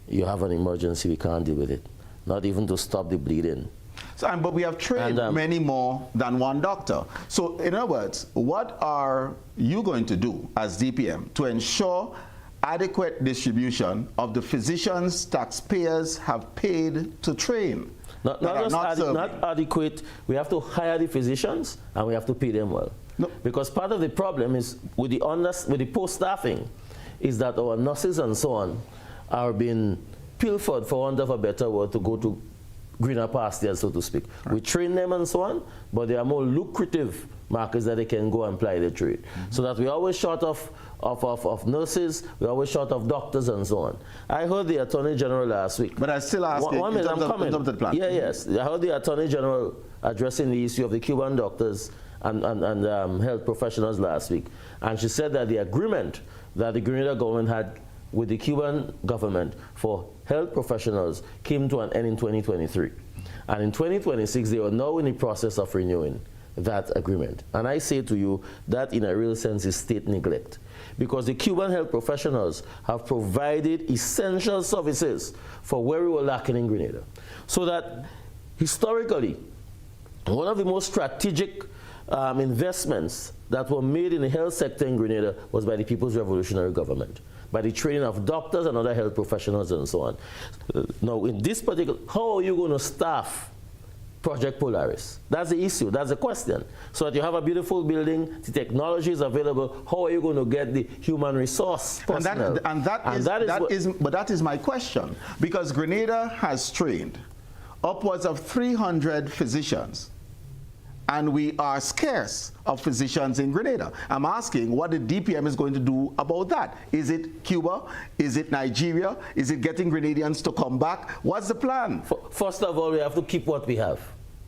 you have an emergency, we can't deal with it. Not even to stop the bleeding. So, but we have trained many more than one doctor. So in other words, what are you going to do as DPM to ensure adequate distribution of the physicians taxpayers have paid to train? Not adequate. We have to hire the physicians and we have to pay them well. No. Because part of the problem is with the post-staffing is that our nurses and so on are being pilfered, for want of a better word, to go to greener pastures, so to speak. Right. We train them and so on, but they are more lucrative markets that they can go and apply the trade. So that we're always short of nurses, we're always short of doctors and so on. I heard the Attorney General last week. But I still ask in terms of the plan. Yeah, yes. I heard the Attorney General addressing the issue of the Cuban doctors and health professionals last week. And she said that the agreement that the Grenada government had with the Cuban government for health professionals came to an end in 2023. And in 2026, they are now in the process of renewing that agreement. And I say to you, that in a real sense is state neglect. Because the Cuban health professionals have provided essential services for where we were lacking in Grenada. So that historically, one of the most strategic investments that were made in the health sector in Grenada was by the People's Revolutionary Government, by the training of doctors and other health professionals and so on. Now, in this particular, how are you going to staff Project Polaris? That's the issue, that's the question. So that you have a beautiful building, the technology is available, how are you going to get the human resource personnel? But that is my question, because Grenada has trained upwards of 300 physicians, and we are scarce of physicians in Grenada. I'm asking what the DPM is going to do about that. Is it Cuba? Is it Nigeria? Is it getting Grenadians to come back? What's the plan? First of all, we have to keep what we have.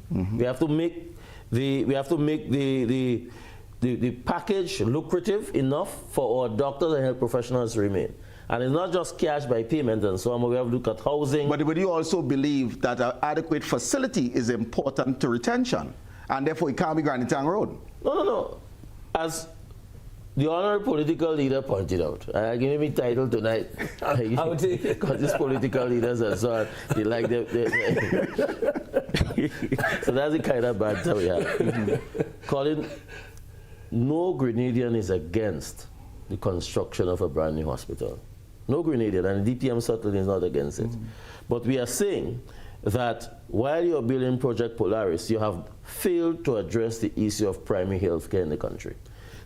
We have to make the package lucrative enough for our doctors and health professionals to remain. And it's not just cash by payment and so on, but we have to look at housing. But would you also believe that an adequate facility is important to retention? And therefore, it can't be Granny Tang Road. No. As the honorable political leader pointed out, I give me title tonight. Because these political leaders and so on, they like them. So that's the kind of banter we have. Colin, no Grenadian is against the construction of a brand new hospital. No Grenadian, and the DPM certainly is not against it. But we are saying that while you're building Project Polaris, you have failed to address the issue of primary health care in the country.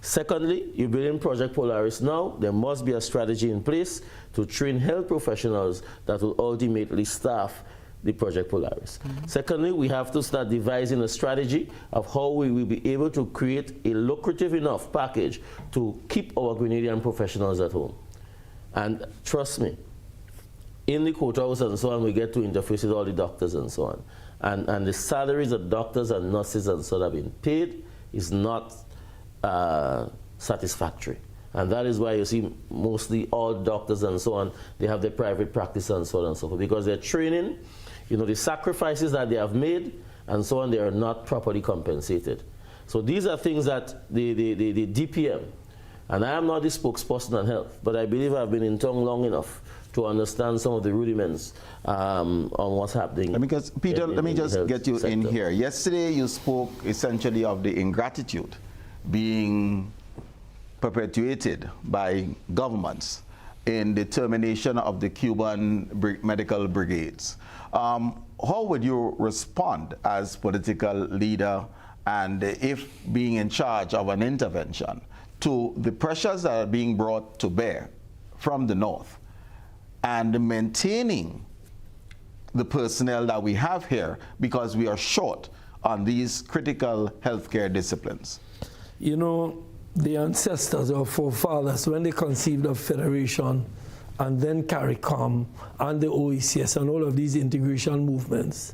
Secondly, you're building Project Polaris now. There must be a strategy in place to train health professionals that will ultimately staff the Project Polaris. Secondly, we have to start devising a strategy of how we will be able to create a lucrative enough package to keep our Grenadian professionals at home. And trust me, in the courthouse and so on, we get to interface with all the doctors and so on. And the salaries of doctors and nurses and so on have been paid is not satisfactory. And that is why you see mostly all doctors and so on, they have their private practice and so on and so forth. Because they're training, you know, the sacrifices that they have made and so on, they are not properly compensated. So these are things that the DPM, and I am not the spokesperson on health, but I believe I've been in town long enough to understand some of the rudiments on what's happening. Because Peter, let me just get you in here. Yesterday you spoke essentially of the ingratitude being perpetuated by governments in the termination of the Cuban medical brigades. How would you respond as political leader and if being in charge of an intervention to the pressures that are being brought to bear from the north and maintaining the personnel that we have here because we are short on these critical healthcare disciplines? You know, the ancestors or forefathers, when they conceived of federation and then CARICOM and the OECS and all of these integration movements,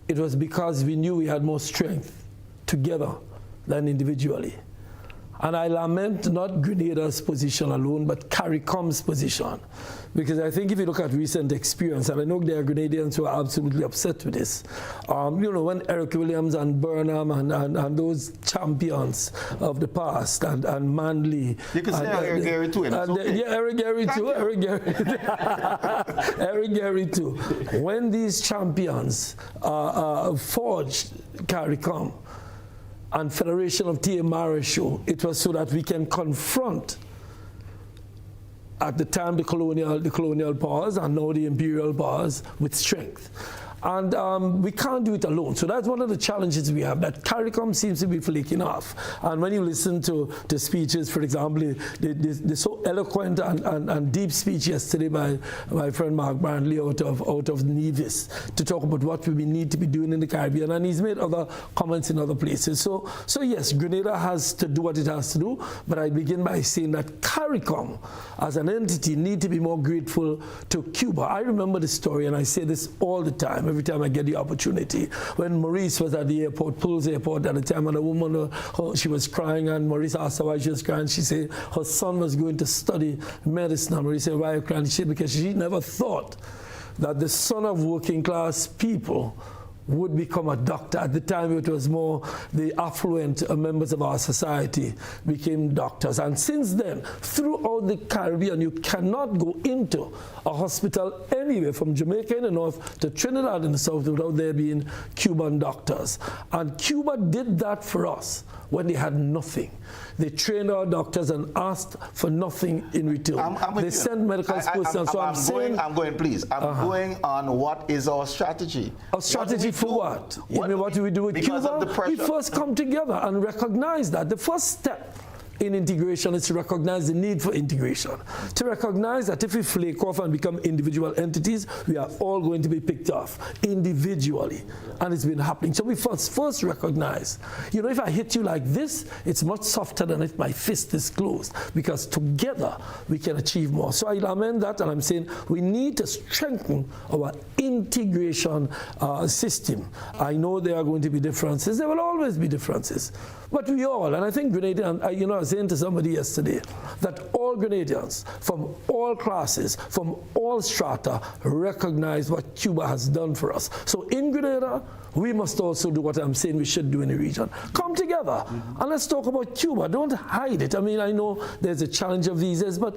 it was because we knew we had more strength together than individually. And I lament not Grenada's position alone, but CARICOM's position. Because I think if you look at recent experience, and I know there are Grenadians who are absolutely upset with this, you know, when Eric Williams and Burnham and those champions of the past, and Manley. You can say Eric Gary too, and okay. Yeah, Eric Gary too, Eric Gary. Eric Gary too. When these champions forged CARICOM and Federation of T.A. Marisho, it was so that we can confront at the time the colonial powers and now the imperial powers with strength. And we can't do it alone. So that's one of the challenges we have, that CARICOM seems to be flaking off. And when you listen to speeches, for example, the so eloquent and deep speech yesterday by my friend Mark Brandley out of Nevis to talk about what we need to be doing in the Caribbean, and he's made other comments in other places. So yes, Grenada has to do what it has to do, but I begin by saying that CARICOM as an entity need to be more grateful to Cuba. I remember the story, and I say this all the time, every time I get the opportunity. When Maurice was at the airport, Pulse Airport at the time, and a woman, she was crying, and Maurice asked her why she was crying. She said her son was going to study medicine. And Maurice said, why are you crying? She said, because she never thought that the son of working class people would become a doctor. At the time, it was more the affluent members of our society became doctors. And since then, throughout the Caribbean, you cannot go into a hospital anywhere from Jamaica in the north to Trinidad in the south without there being Cuban doctors. And Cuba did that for us when they had nothing. They trained our doctors and asked for nothing in return. They sent medical personnel. So I'm saying... I'm going on what is our strategy. Our strategy for what? You mean, what do we do with Cuba? We first come together and recognize that the first step in integration is to recognize the need for integration. To recognize that if we flake off and become individual entities, we are all going to be picked off individually. And it's been happening. So we first recognize, you know, if I hit you like this, it's much softer than if my fist is closed, because together we can achieve more. So I lament that, and I'm saying we need to strengthen our integration system. I know there are going to be differences. There will always be differences. But we all, and I think Grenadians, you know, I was saying to somebody yesterday that all Grenadians from all classes, from all strata, recognize what Cuba has done for us. So in Grenada, we must also do what I'm saying we should do in the region. Come together and let's talk about Cuba. Don't hide it. I mean, I know there's a challenge of visas, but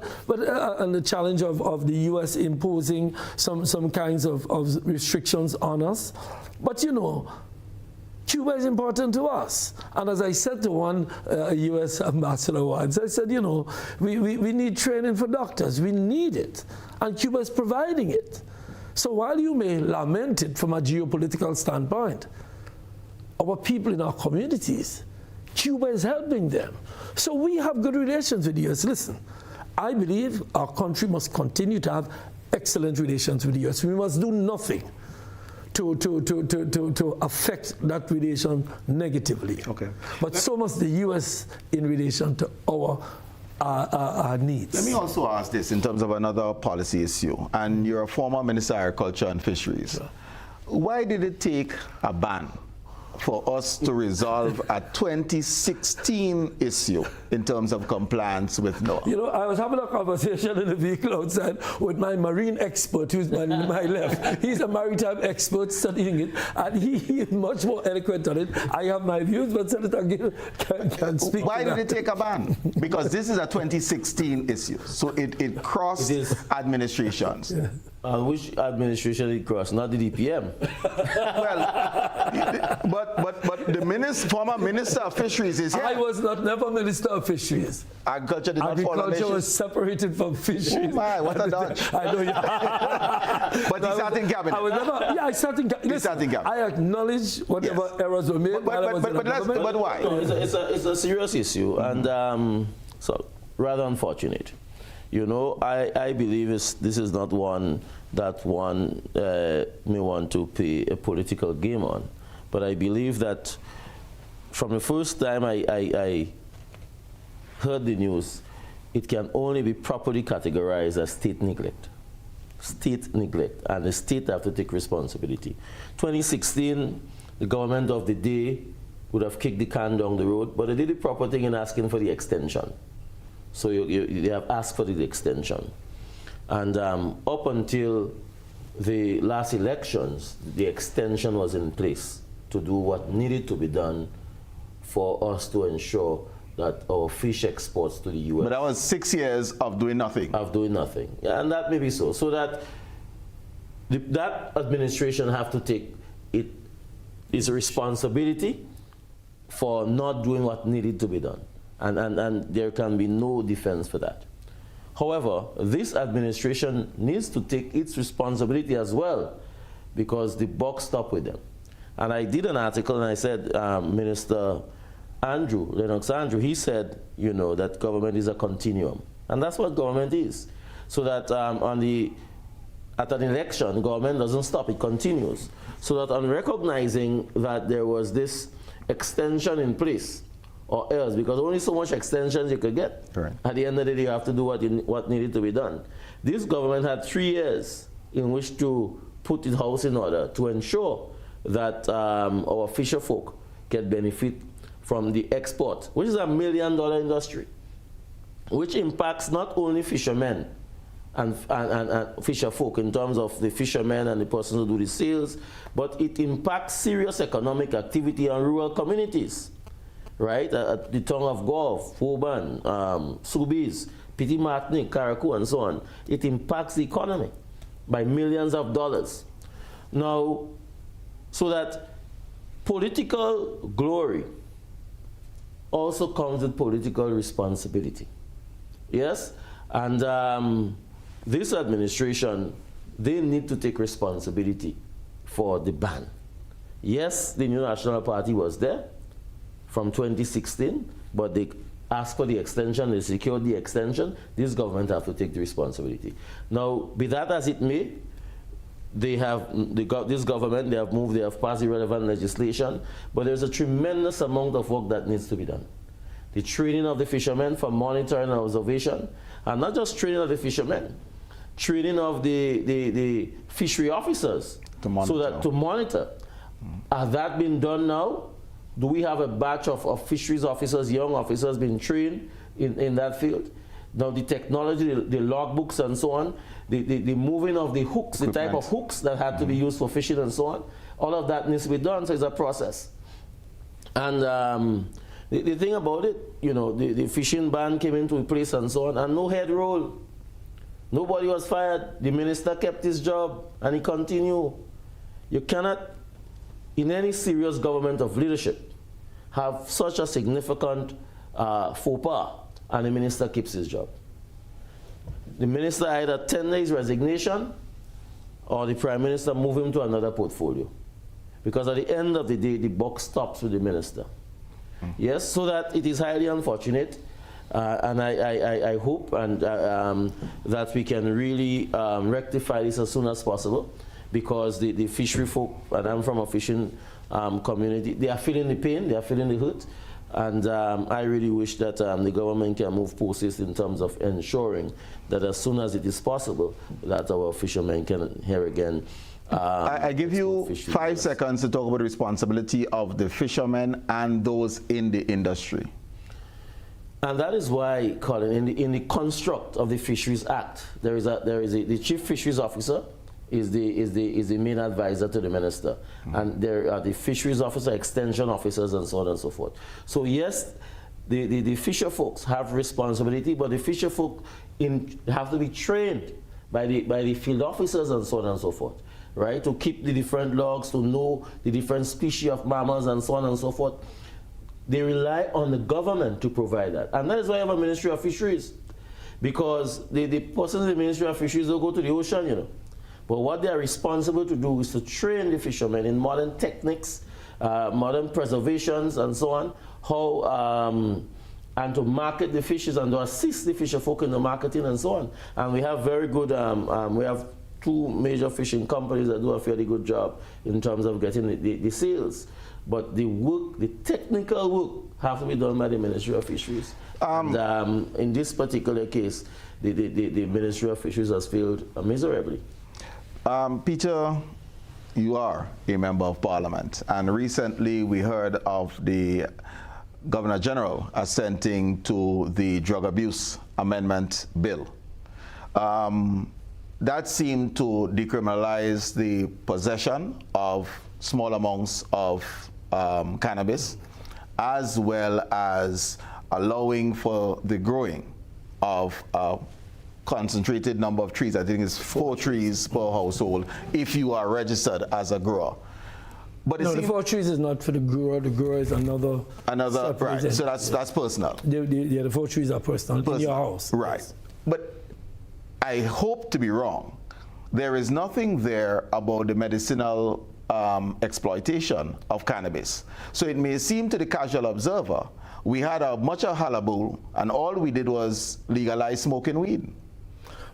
and the challenge of the U.S. imposing some kinds of restrictions on us. But you know, Cuba is important to us. And as I said to one U.S. ambassador once, I said, you know, we need training for doctors. We need it. And Cuba is providing it. So while you may lament it from a geopolitical standpoint, our people in our communities, Cuba is helping them. So we have good relations with the U.S. Listen, I believe our country must continue to have excellent relations with the U.S. We must do nothing to affect that relation negatively. Okay. But so must the U.S. in relation to our needs. Let me also ask this in terms of another policy issue. And you're a former Minister of Agriculture and Fisheries. Sure. Why did it take a ban for us to resolve a 2016 issue in terms of compliance with NOAA? You know, I was having a conversation in the vehicle outside with my marine expert who's on my left. He's a maritime expert studying it, and he is much more eloquent on it. I have my views, but Senator Gill can speak. Why did it take a ban? Because this is a 2016 issue, so it crossed administrations. Yeah. Which administration it crossed? Not the DPM. Well, but the former Minister of Fisheries is here. I was never Minister of Fisheries. Agriculture did not follow Agriculture was separated from fisheries. Oh my, what a dodge. I know you. But he sat in cabinet. I sat in cabinet. I acknowledge whatever errors were made. But why? It's a serious issue, and so rather unfortunate. You know, I believe this is not one that one may want to play a political game on. But I believe that from the first time I heard the news, it can only be properly categorized as state neglect. State neglect, and the state have to take responsibility. 2016, the government of the day would have kicked the can down the road, but they did the proper thing in asking for the extension. So they have asked for the extension. And up until the last elections, the extension was in place to do what needed to be done for us to ensure that our fish exports to the U.S. But that was 6 years of doing nothing. Of doing nothing. Yeah, and that may be so. So that that administration have to take its responsibility for not doing what needed to be done. And there can be no defense for that. However, this administration needs to take its responsibility as well, because the buck stopped with them. And I did an article and I said, Minister Lennox Andrew, he said, you know, that government is a continuum. And that's what government is. So that at an election, government doesn't stop, it continues. So that on recognizing that there was this extension in place, or else, because only so much extensions you could get. Right. At the end of the day, you have to do what needed to be done. This government had 3 years in which to put its house in order to ensure that our fisher folk get benefit from the export, which is a $1 million industry, which impacts not only fishermen and fisher folk in terms of the fishermen and the persons who do the sales, but it impacts serious economic activity on rural communities. Right, at the tongue of Gulf, Foban, Soubise, Petit Martinique, Caracou, and so on. It impacts the economy by millions of dollars. Now, so that political glory also comes with political responsibility. Yes? And this administration, they need to take responsibility for the ban. Yes, the New National Party was there from 2016, but they asked for the extension, they secured the extension. This government have to take the responsibility. Now, be that as it may, this government, they have moved, they have passed the relevant legislation, but there's a tremendous amount of work that needs to be done. The training of the fishermen for monitoring and observation, and not just training of the fishermen, training of the fishery officers to monitor. Has that been done now? Do we have a batch of fisheries officers, young officers being trained in that field? Now the technology, the logbooks and so on, the moving of the hooks, the type of hooks that had to be used for fishing and so on, all of that needs to be done, so it's a process. And the thing about it, you know, the fishing ban came into place and so on, and no head roll. Nobody was fired. The minister kept his job and he continued. You cannot, in any serious government of leadership, have such a significant faux pas and the minister keeps his job. The minister either tender his resignation or the prime minister move him to another portfolio. Because at the end of the day, the buck stops with the minister. Yes, so that it is highly unfortunate. And I hope that we can really rectify this as soon as possible, because the fishery folk, and I'm from a fishing community, they are feeling the pain, they are feeling the hurt, and I really wish that the government can move process in terms of ensuring that as soon as it is possible, that our fishermen can here again. I give you 5 seconds to talk about the responsibility of the fishermen and those in the industry. And that is why, Colin, in the construct of the Fisheries Act, the Chief Fisheries Officer is the main advisor to the minister, and there are the fisheries officer, extension officers, and so on and so forth. So yes, the fisher folks have responsibility, but the fisher folk have to be trained by the field officers and so on and so forth, right? To keep the different logs, to know the different species of mammals and so on and so forth. They rely on the government to provide that, and that is why I have a Ministry of Fisheries, because the persons in the Ministry of Fisheries don't go to the ocean, you know. But what they are responsible to do is to train the fishermen in modern techniques, modern preservations and so on, how and to market the fishes and to assist the fisher folk in the marketing and so on. And we have very good, we have 2 major fishing companies that do a fairly good job in terms of getting the sales. But the work, the technical work, have to be done by the Ministry of Fisheries. And in this particular case, the Ministry of Fisheries has failed miserably. Peter, you are a member of parliament, and recently we heard of the Governor General assenting to the drug abuse amendment bill. That seemed to decriminalize the possession of small amounts of cannabis, as well as allowing for the growing of a concentrated number of trees. I think it's 4 trees per household if you are registered as a grower. But no, the 4 trees is not for the grower. The grower is another right. So that's personal. Yeah, the 4 trees are personal in your house. Right. Yes. But I hope to be wrong. There is nothing there about the medicinal exploitation of cannabis. So it may seem to the casual observer, we had a much of hullabaloo, and all we did was legalize smoking weed.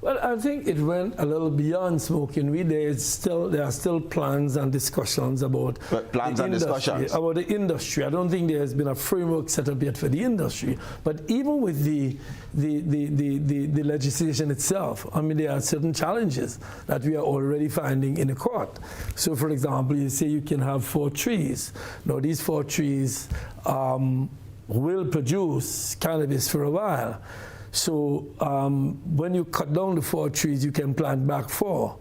Well, I think it went a little beyond smoking weed. There are still plans and discussions about about the industry. I don't think there has been a framework set up yet for the industry. But even with the legislation itself, I mean, there are certain challenges that we are already finding in the court. So, for example, you say you can have 4 trees. Now, these 4 trees will produce cannabis for a while. So when you cut down the 4 trees, you can plant back 4.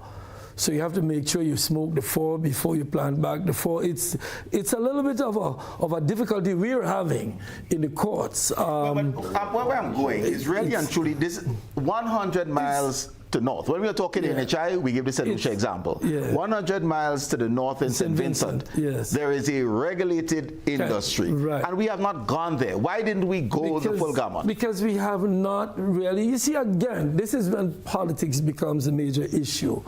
So you have to make sure you smoke the 4 before you plant back the 4. It's a little bit of a difficulty we're having in the courts. Where I'm going is really and truly this 100 miles to north. When we are talking NHI, we give the St. Lucia example. 100 miles to the north in St. Vincent, there is a regulated industry. Right. And we have not gone there. Why didn't we go the full gamut? Because we have not really. You see, again, this is when politics becomes a major issue.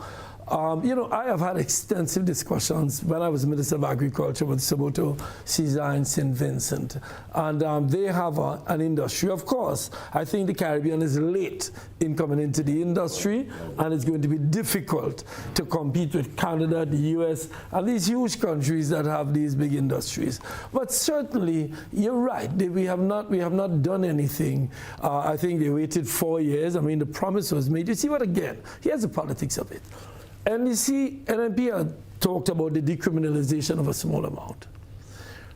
You know, I have had extensive discussions when I was Minister of Agriculture with Soboto, Caesar, and St. Vincent. And they have an industry. Of course, I think the Caribbean is late in coming into the industry, and it's going to be difficult to compete with Canada, the US, and these huge countries that have these big industries. But certainly, you're right. We have not done anything. I think they waited 4 years. I mean, the promise was made. You see what, again, here's the politics of it. And you see, NMP talked about the decriminalization of a small amount.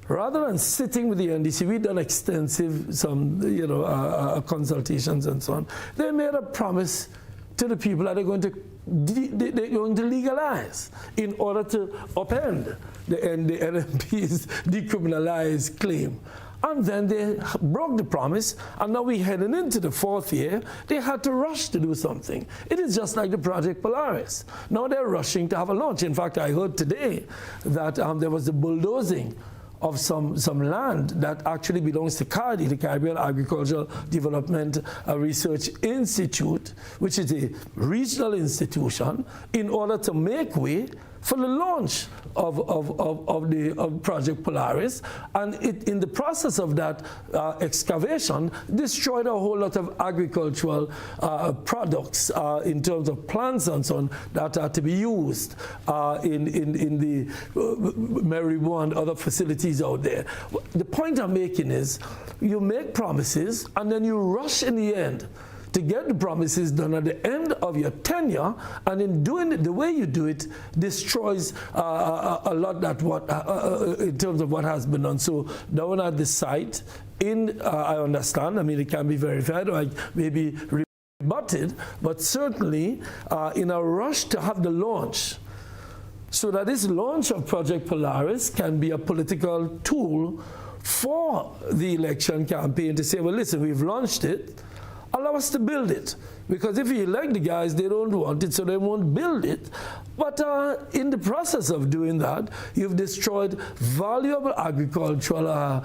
Rather than sitting with the NDC, we've done extensive consultations and so on. They made a promise to the people that they're going to legalize in order to upend the NMP's decriminalized claim. And then they broke the promise, and now we're heading into the 4th year. They had to rush to do something. It is just like the Project Polaris. Now they're rushing to have a launch. In fact, I heard today that there was the bulldozing of some land that actually belongs to CARDI, the Caribbean Agricultural Development Research Institute, which is a regional institution, in order to make way for the launch of Project Polaris, and in the process of that excavation, destroyed a whole lot of agricultural products in terms of plants and so on that are to be used in the Maribo and other facilities out there. The point I'm making is you make promises and then you rush in the end to get the promises done at the end of your tenure, and in doing it the way you do it destroys a lot that in terms of what has been done. So down at the site, I understand, I mean, it can be verified or maybe rebutted, but certainly in a rush to have the launch, so that this launch of Project Polaris can be a political tool for the election campaign to say, well, listen, we've launched it, allow us to build it. Because if you elect the guys, they don't want it, so they won't build it. But in the process of doing that, you've destroyed valuable agricultural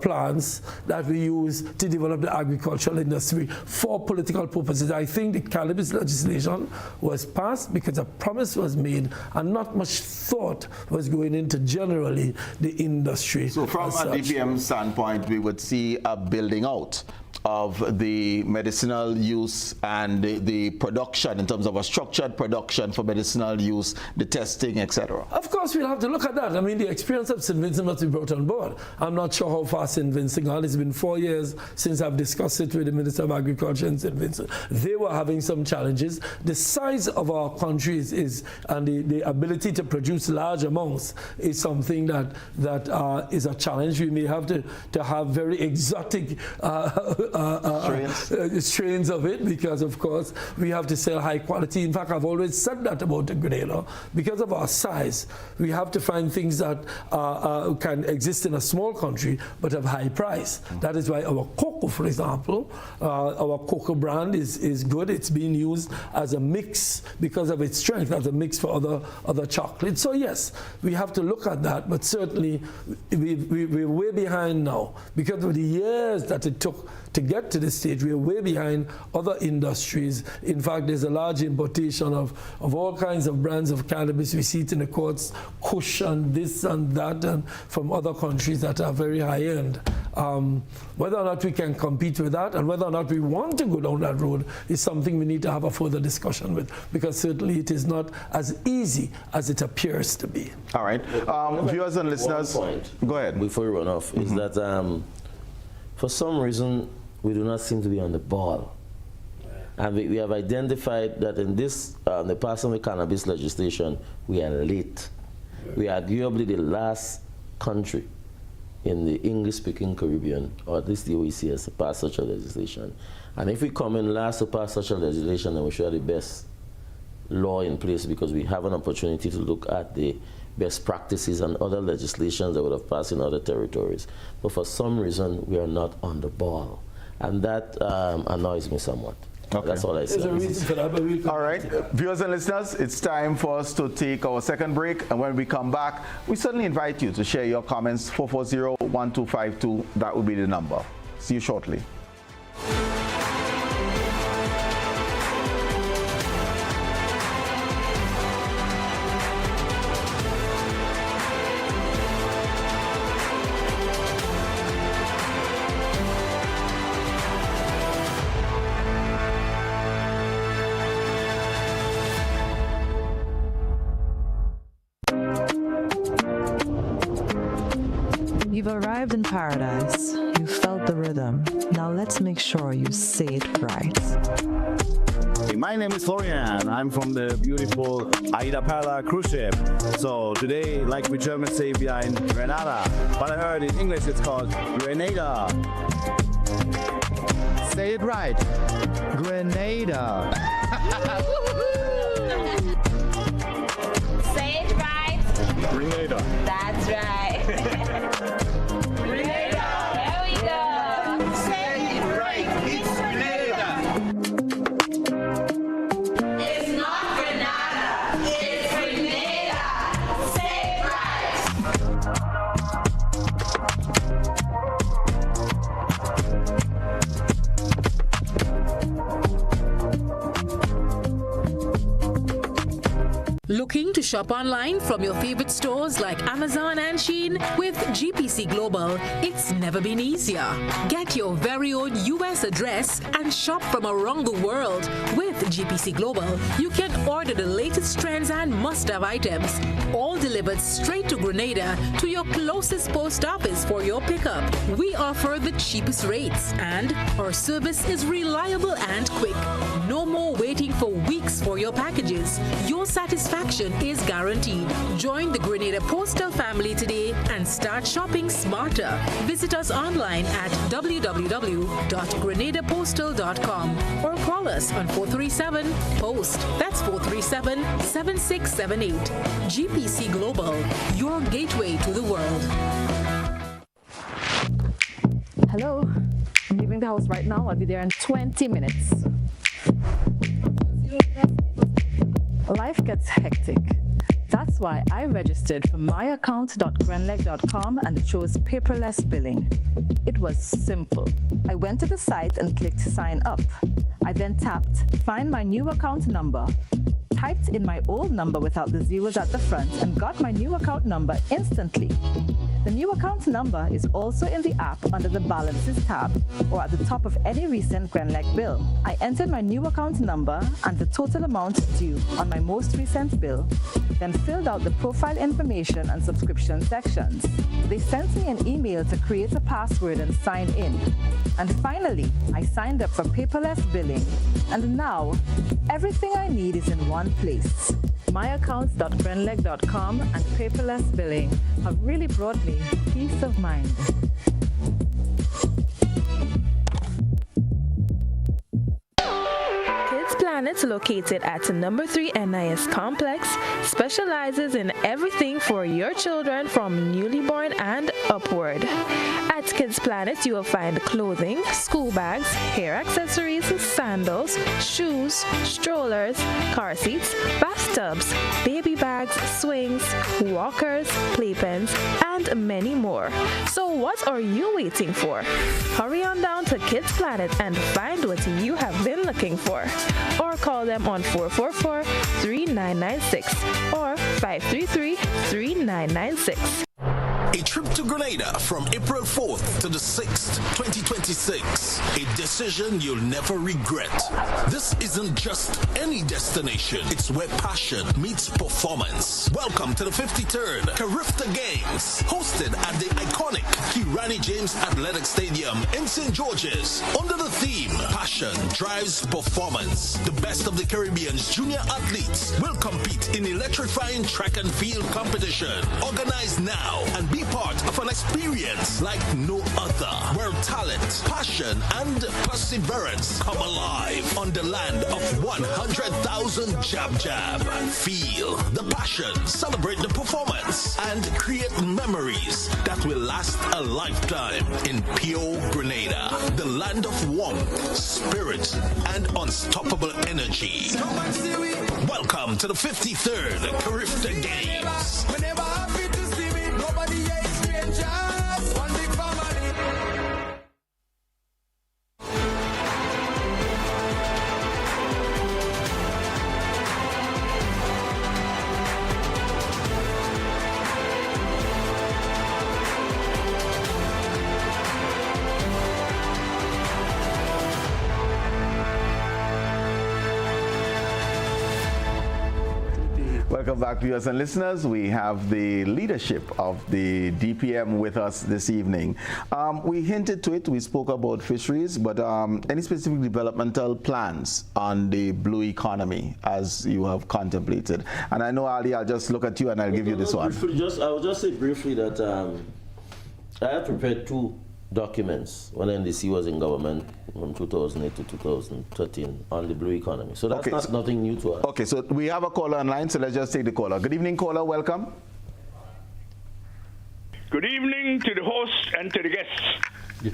plants that we use to develop the agricultural industry for political purposes. I think the cannabis legislation was passed because a promise was made and not much thought was going into generally the industry. So from a DPM standpoint, we would see a building out of the medicinal use and the production in terms of a structured production for medicinal use, the testing, etc.? Of course, we'll have to look at that. I mean, the experience of St. Vincent must be brought on board. I'm not sure how far St. Vincent gone. It's been 4 years since I've discussed it with the Minister of Agriculture in St. Vincent. They were having some challenges. The size of our country is and the ability to produce large amounts is something that is a challenge. We may have to have very exotic strains of it, because of course we have to sell high quality. In fact, I've always said that about the Grenada. Because of our size, we have to find things that can exist in a small country but have high price. That is why our cocoa, for example, our cocoa brand is good. It's being used as a mix because of its strength, as a mix for other chocolates. So yes, we have to look at that, but certainly we're way behind now because of the years that it took to get to this stage. We're way behind other industries. In fact, there's a large importation of all kinds of brands of cannabis. We see it in the courts, Kush and this and that, and from other countries that are very high end. Whether or not we can compete with that and whether or not we want to go down that road is something we need to have a further discussion with, because certainly it is not as easy as it appears to be. All right. Viewers and listeners, go ahead. Before we run off, is that for some reason we do not seem to be on the ball. And we have identified that in this, the passing of cannabis legislation, we are late. We are arguably the last country in the English-speaking Caribbean, or at least the OECS, to pass such a legislation. And if we come in last to pass such a legislation, then we should have the best law in place, because we have an opportunity to look at the best practices and other legislations that would have passed in other territories. But for some reason, we are not on the ball. And that annoys me somewhat. Okay. That's all I say. There's a reason for that, but we'll all right. Viewers and listeners, it's time for us to take our second break. And when we come back, we certainly invite you to share your comments. 440-1252, that will be the number. See you shortly. You've arrived in paradise. You felt the rhythm. Now let's make sure you say it right. Hey, my name is Florian. I'm from the beautiful Aida Perla cruise ship. So today, like we Germans say, we are in Grenada. But I heard in English it's called Grenada. Say it right. Grenada. Say it right. Grenada. That's right. Looking to shop online from your favorite stores like Amazon and Shein? With GPC Global, it's never been easier. Get your very own US address and shop from around the world. With GPC Global, you can order the latest trends and must-have items, all delivered straight to Grenada to your closest post office for your pickup. We offer the cheapest rates, and our service is reliable and quick. No more waiting for weeks for your packages. Your satisfaction is guaranteed. Join the Grenada Postal family today and start shopping smarter. Visit us online at www.grenadapostal.com or call us on 437-POST. That's 437-7678. GPC Global, your gateway to the world. Hello, I'm leaving the house right now. I'll be there in 20 minutes. Life gets hectic. That's why I registered for myaccount.grenleg.com and chose paperless billing. It was simple. I went to the site and clicked sign up. I then tapped find my new account number, typed in my old number without the zeros at the front, and got my new account number instantly. The new account number is also in the app under the Balances tab or at the top of any recent GrenLec bill. I entered my new account number and the total amount due on my most recent bill, then filled out the profile information and subscription sections. They sent me an email to create a password and sign in. And finally, I signed up for paperless billing. And now, everything I need is in one place. myaccounts.grenleg.com and paperless billing have really brought me peace of mind. Kids Planet, located at number 3 NIS Complex, specializes in everything for your children from newly born and upward. At Kids Planet, you will find clothing, school bags, hair accessories, sandals, shoes, strollers, car seats, bathtubs, baby bags, swings, walkers, playpens, and many more. So what are you waiting for? Hurry on down to Kids Planet and find what you have been looking for. Or call them on 444-3996 or 533-3996. A trip to Grenada from April 4th to the 6th, 2026. A decision you'll never regret. This isn't just any destination. It's where passion meets performance. Welcome to the 53rd Carifta Games, hosted at the iconic Kirani James Athletic Stadium in St. George's. Under the theme, Passion Drives Performance. The best of the Caribbean's junior athletes will compete in electrifying track and field competition. Organize now and be part of an experience like no other, where talent, passion, and perseverance come alive on the land of 100,000 jab. Feel the passion, celebrate the performance, and create memories that will last a lifetime in pure Grenada, the land of warmth, spirit, and unstoppable energy. Welcome to the 53rd Carifta Games. One big family. Welcome back, viewers and listeners. We have the leadership of the DPM with us this evening. We hinted to it, we spoke about fisheries, but any specific developmental plans on the blue economy as you have contemplated? And I know, Arley, I'll just look at you and I'll give you this one. I will just say briefly that I have prepared 2 documents when NDC was in government from 2008 to 2013 on the blue economy. So that's nothing new to us. Okay, so we have a caller online, so let's just take the caller. Good evening, caller. Welcome. Good evening to the host and to the guests.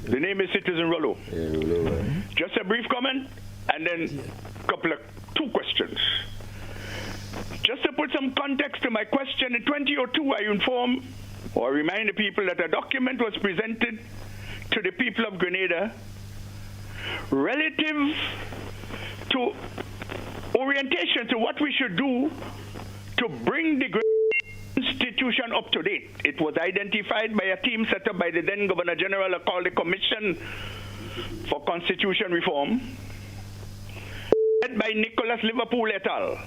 The name is Citizen Rollo. Just a brief comment and then a 2 questions. Just to put some context to my question, in 2002 I inform or remind the people that a document was presented to the people of Grenada relative to orientation to what we should do to bring the Constitution up to date. It was identified by a team set up by the then Governor General called the Commission for Constitution Reform, led by Nicholas Liverpool et al.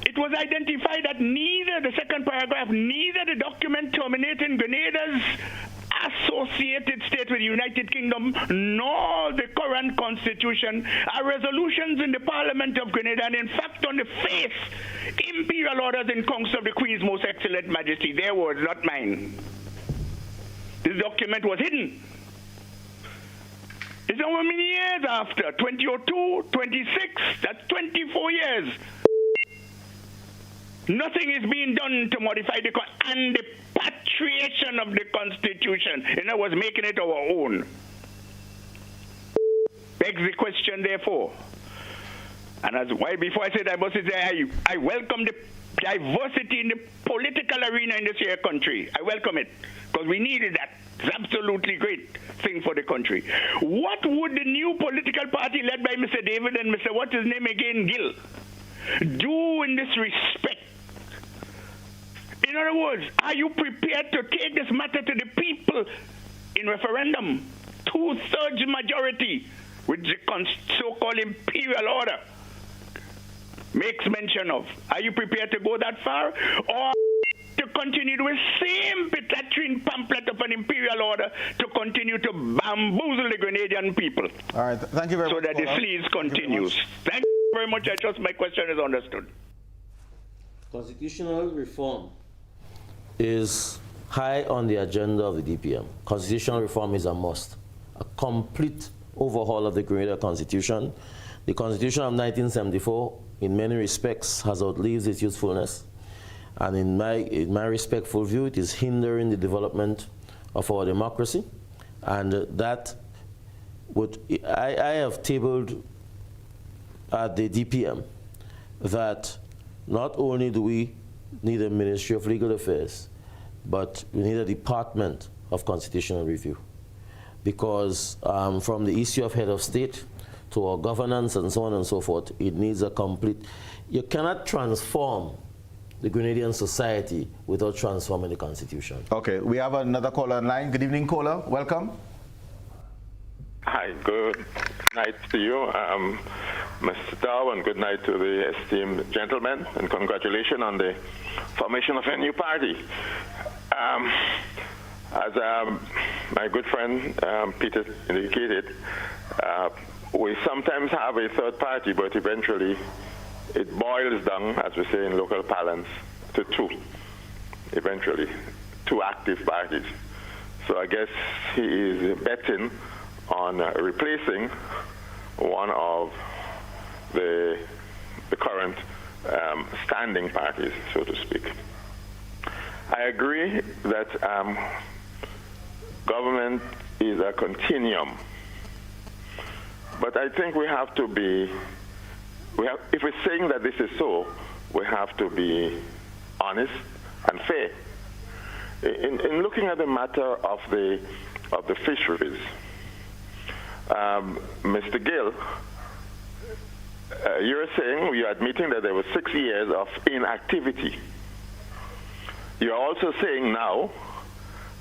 It was identified that neither the second paragraph, neither the document terminating Grenada's associated state with the United Kingdom, nor the current constitution are resolutions in the Parliament of Grenada, and in fact on the face, imperial orders in Council of the Queen's Most Excellent Majesty. Their words, not mine. This document was hidden. It's how many years after? 2002, 26, that's 24 years. Nothing is being done to modify and the patriation of the Constitution, in other words, making it our own. Begs the question, therefore. And as why before I say diversity, I welcome the diversity in the political arena in this here country. I welcome it because we needed that. It's absolutely great thing for the country. What would the new political party led by Mr. David and Mr. what's his name again, Gill, do in this respect In other words, are you prepared to take this matter to the people in referendum? 2/3 majority, which the so-called imperial order makes mention of. Are you prepared to go that far? Or to continue with the same Petrine pamphlet of an imperial order to continue to bamboozle the Grenadian people? All right, thank you very much. So that the sleaze continues. Thank you very much. I trust my question is understood. Constitutional reform is high on the agenda of the DPM. Constitutional reform is a must. A complete overhaul of the Grenada Constitution. The Constitution of 1974, in many respects, has outlived its usefulness. And in my respectful view, it is hindering the development of our democracy. And that would, I have tabled at the DPM that not only do we need a Ministry of Legal Affairs, but we need a Department of Constitutional Review. Because from the issue of head of state to our governance and so on and so forth, it needs a complete, you cannot transform the Grenadian society without transforming the Constitution. Okay, we have another caller online. Good evening, caller. Welcome. Hi, good night to you, Mr. Dowe, and good night to the esteemed gentlemen, and congratulations on the formation of a new party. As my good friend Peter indicated, we sometimes have a third party, but eventually it boils down, as we say in local parlance, to two, eventually, two active parties. So I guess he is betting on replacing one of the current standing parties, so to speak. I agree that government is a continuum, but I think we have to be, if we're saying that this is so, we have to be honest and fair. In looking at the matter of the fisheries, Mr. Gill, you're saying, you're admitting that there were 6 years of inactivity. You're also saying now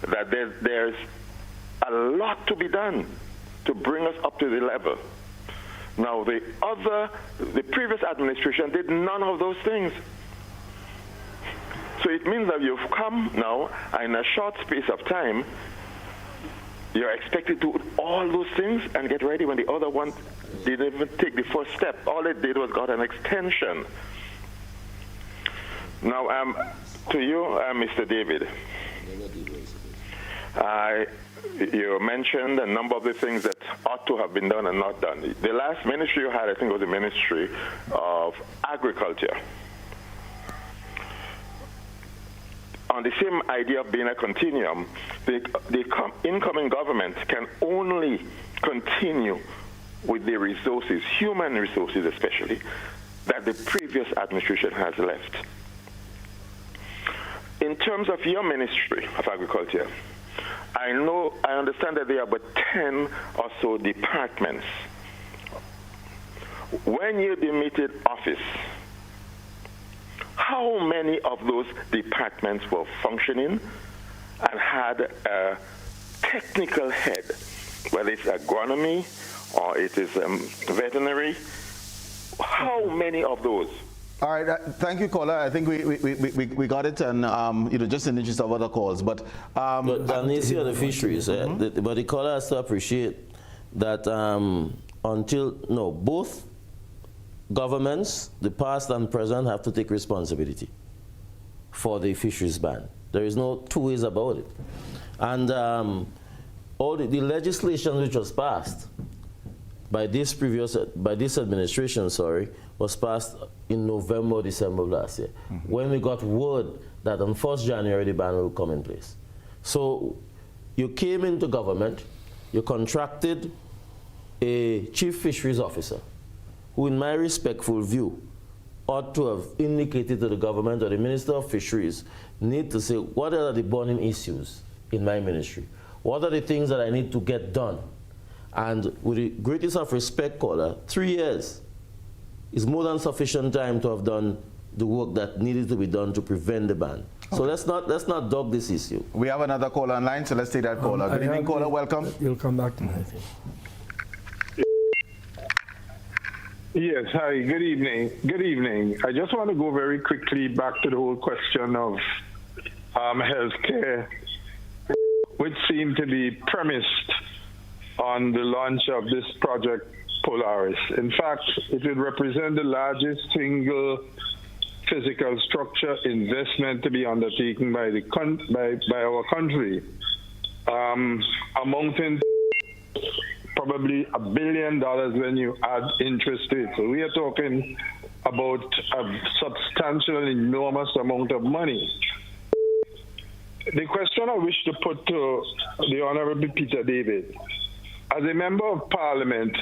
that there's a lot to be done to bring us up to the level. Now, the previous administration did none of those things. So it means that you've come now, in a short space of time, you're expected to do all those things and get ready when the other one didn't even take the first step. All it did was got an extension. Now, to you, Mr. David, you mentioned a number of the things that ought to have been done and not done. The last ministry you had, I think, was the Ministry of Agriculture. On the same idea of being a continuum, the incoming government can only continue with the resources, human resources especially, that the previous administration has left. In terms of your Ministry of Agriculture, I understand that there are about 10 or so departments. When you demitted office, how many of those departments were functioning and had a technical head, whether it's agronomy or it is veterinary? How many of those? All right, thank you, caller. I think we got it, and just in the interest of other calls. But on the issue of the fisheries, but the caller has to appreciate that both governments, the past and present, have to take responsibility for the fisheries ban. There is no two ways about it. And all the legislation which was passed by this administration, was passed in November, December of last year, when we got word that on 1st January the ban will come in place. So you came into government, you contracted a chief fisheries officer, who in my respectful view ought to have indicated to the government or the Minister of Fisheries need to say, what are the burning issues in my ministry? What are the things that I need to get done? And with the greatest of respect, caller, 3 years is more than sufficient time to have done the work that needed to be done to prevent the ban. So let's not dog this issue. We have another caller online, so let's take that caller. Good evening, caller. Welcome. You'll come back to me, I think. Yes, hi, good evening. Good evening. I just want to go very quickly back to the whole question of healthcare, which seemed to be premised on the launch of this project Polaris. In fact, it would represent the largest single physical structure investment to be undertaken by our country, amounting probably $1 billion when you add interest rates. So we are talking about a substantial, enormous amount of money. The question I wish to put to the Honorable Peter David, as a member of Parliament,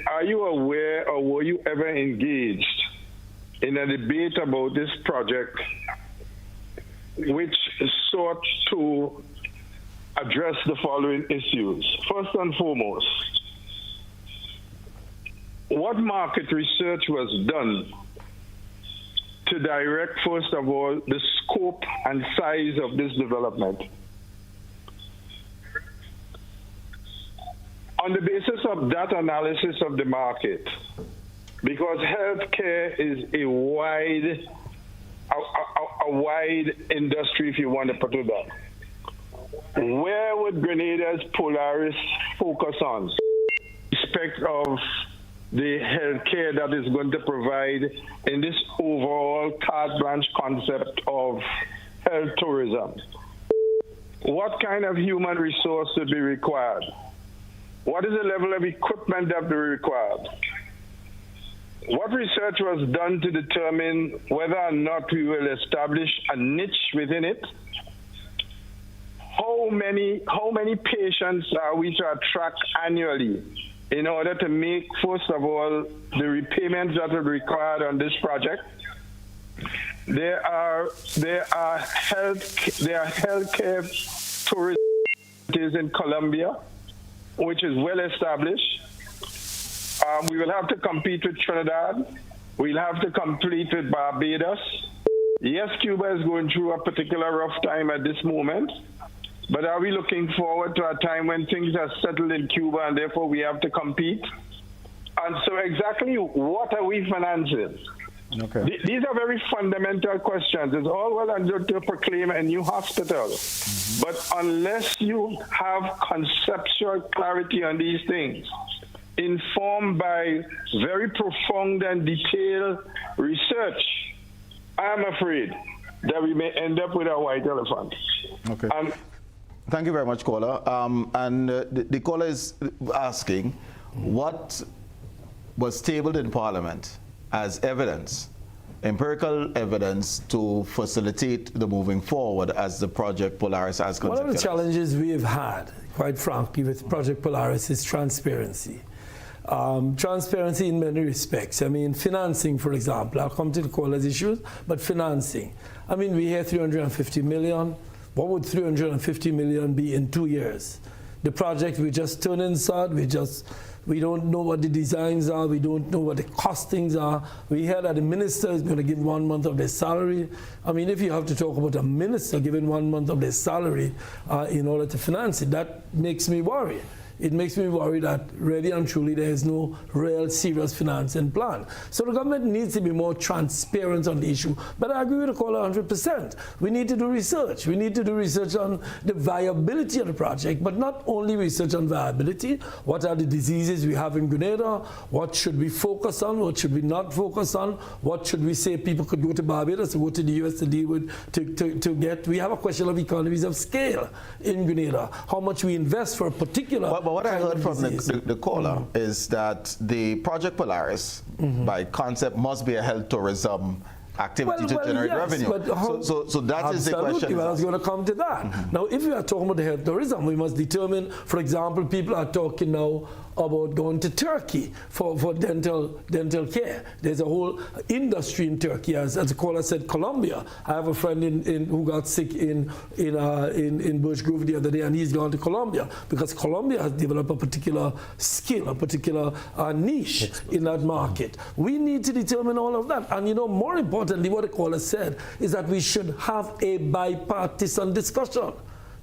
are you aware or were you ever engaged in a debate about this project which sought to address the following issues? First and foremost, what market research was done to direct, first of all, the scope and size of this development? On the basis of that analysis of the market, because healthcare is a wide industry, if you want to put it that, where would Grenada's Polaris focus on? Respect of the healthcare that is going to provide in this overall carte blanche concept of health tourism. What kind of human resource would be required? What is the level of equipment that would be required? What research was done to determine whether or not we will establish a niche within it? How many patients are we to attract annually in order to make, first of all, the repayments that are required on this project? There are healthcare tourism in Colombia, which is well established. We will have to compete with Trinidad. We'll have to compete with Barbados. Yes, Cuba is going through a particular rough time at this moment, but are we looking forward to a time when things are settled in Cuba and therefore we have to compete? And so exactly what are we financing? Okay. These are very fundamental questions. It's all well and good to proclaim a new hospital, but unless you have conceptual clarity on these things, informed by very profound and detailed research, I'm afraid that we may end up with a white elephant. Okay. Thank you very much, caller. The caller is asking, what was tabled in Parliament as evidence, empirical evidence to facilitate the moving forward as the Project Polaris has conceptualized? One of the challenges we have had, quite frankly, with Project Polaris is transparency. Transparency in many respects. I mean, financing, for example. I'll come to the caller's issues, but financing. I mean, we hear 350 million. What would 350 million be in 2 years? The project, we just turn inside, we don't know what the designs are, we don't know what the costings are. We hear that the minister is going to give 1 month of their salary. I mean, if you have to talk about a minister giving 1 month of their salary in order to finance it, that makes me worry. It makes me worry that really and truly there is no real serious financing plan. So the government needs to be more transparent on the issue. But I agree with the caller 100%. We need to do research. We need to do research on the viability of the project, but not only research on viability. What are the diseases we have in Grenada? What should we focus on? What should we not focus on? What should we say people could go to Barbados or go to the US to deal with, to get? We have a question of economies of scale in Grenada. How much we invest for a particular But what I heard from the caller is that the Project Polaris, by concept, must be a health tourism activity to generate revenue. So that is the question. Well, I was going to come to that. Now, if we are talking about the health tourism, we must determine, for example, people are talking now about going to Turkey for dental care. There's a whole industry in Turkey, as the caller said, Colombia. I have a friend who got sick in Birch Grove the other day, and he's gone to Colombia because Colombia has developed a particular skill, a particular niche in that market. We need to determine all of that. And more importantly, what the caller said is that we should have a bipartisan discussion.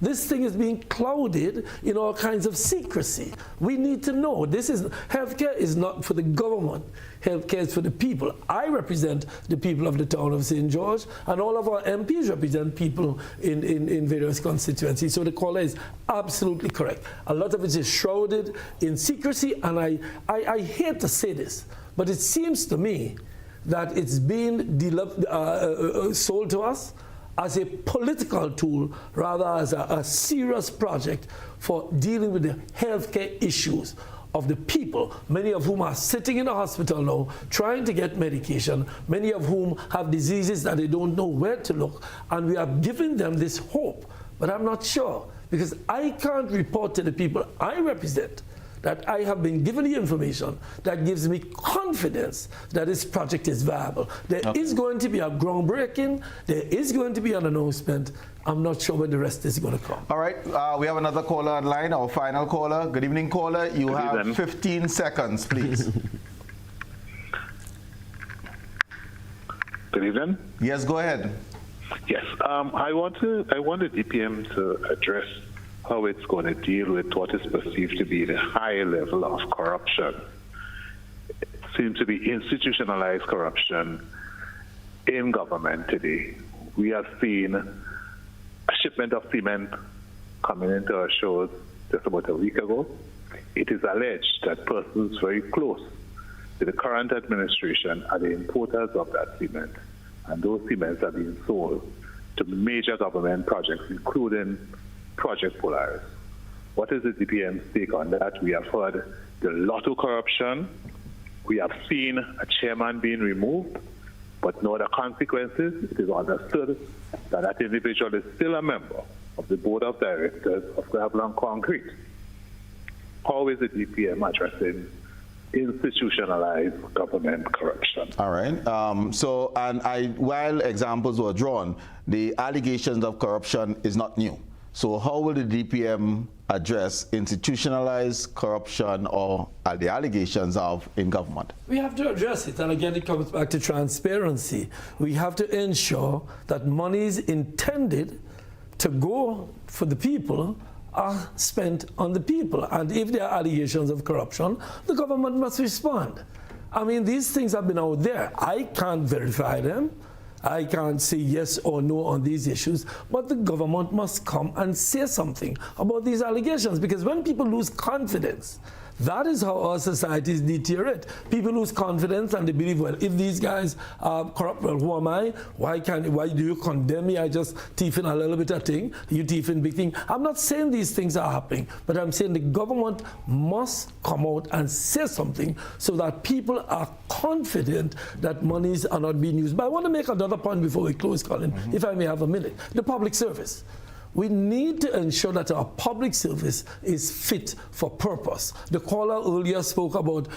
This thing is being clouded in all kinds of secrecy. We need to know healthcare is not for the government. Healthcare is for the people. I represent the people of the town of St. George, and all of our MPs represent people in various constituencies. So the caller is absolutely correct. A lot of it is shrouded in secrecy, and I hate to say this, but it seems to me that it's being sold to us as a political tool rather as a serious project for dealing with the healthcare issues of the people, many of whom are sitting in a hospital now trying to get medication, many of whom have diseases that they don't know where to look, and we are giving them this hope. But I'm not sure, because I can't report to the people I represent that I have been given the information that gives me confidence that this project is viable. There is going to be a groundbreaking, there is going to be an announcement. I'm not sure when the rest is going to come. All right, we have another caller online, our final caller. Good evening, caller. You have 15 seconds, please. Good evening. Yes, go ahead. Yes, I want the DPM to address how it's going to deal with what is perceived to be the high level of corruption. It seems to be institutionalized corruption in government today. We have seen a shipment of cement coming into our shores just about a week ago. It is alleged that persons very close to the current administration are the importers of that cement, and those cements are being sold to major government projects, including Project Polaris. What is the DPM's take on that? We have heard the lotto corruption. We have seen a chairman being removed, but no other consequences. It is understood that that individual is still a member of the board of directors of Cleveland Concrete. How is the DPM addressing institutionalized government corruption? All right. While examples were drawn, the allegations of corruption is not new. So how will the DPM address institutionalized corruption or the allegations of in government? We have to address it, and again it comes back to transparency. We have to ensure that monies intended to go for the people are spent on the people, and if there are allegations of corruption, the government must respond. I mean, these things have been out there. I can't verify them. I can't say yes or no on these issues, but the government must come and say something about these allegations, because when people lose confidence, that is how our societies deteriorate. People lose confidence and they believe, well, if these guys are corrupt, well, who am I? Why do you condemn me? I just thief in a little bit of thing. You thief in big thing. I'm not saying these things are happening, but I'm saying the government must come out and say something so that people are confident that monies are not being used. But I want to make another point before we close, Colin, if I may have a minute. The public service. We need to ensure that our public service is fit for purpose. The caller earlier spoke about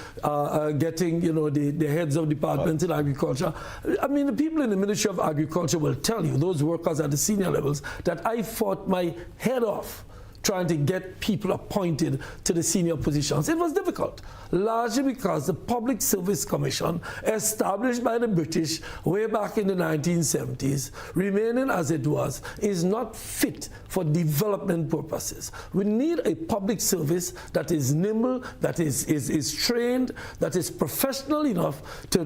getting, the heads of departments in agriculture. I mean, the people in the Ministry of Agriculture will tell you, those workers at the senior levels, that I fought my head off trying to get people appointed to the senior positions. It was difficult, largely because the Public Service Commission, established by the British way back in the 1970s, remaining as it was, is not fit for development purposes. We need a public service that is nimble, that is trained, that is professional enough to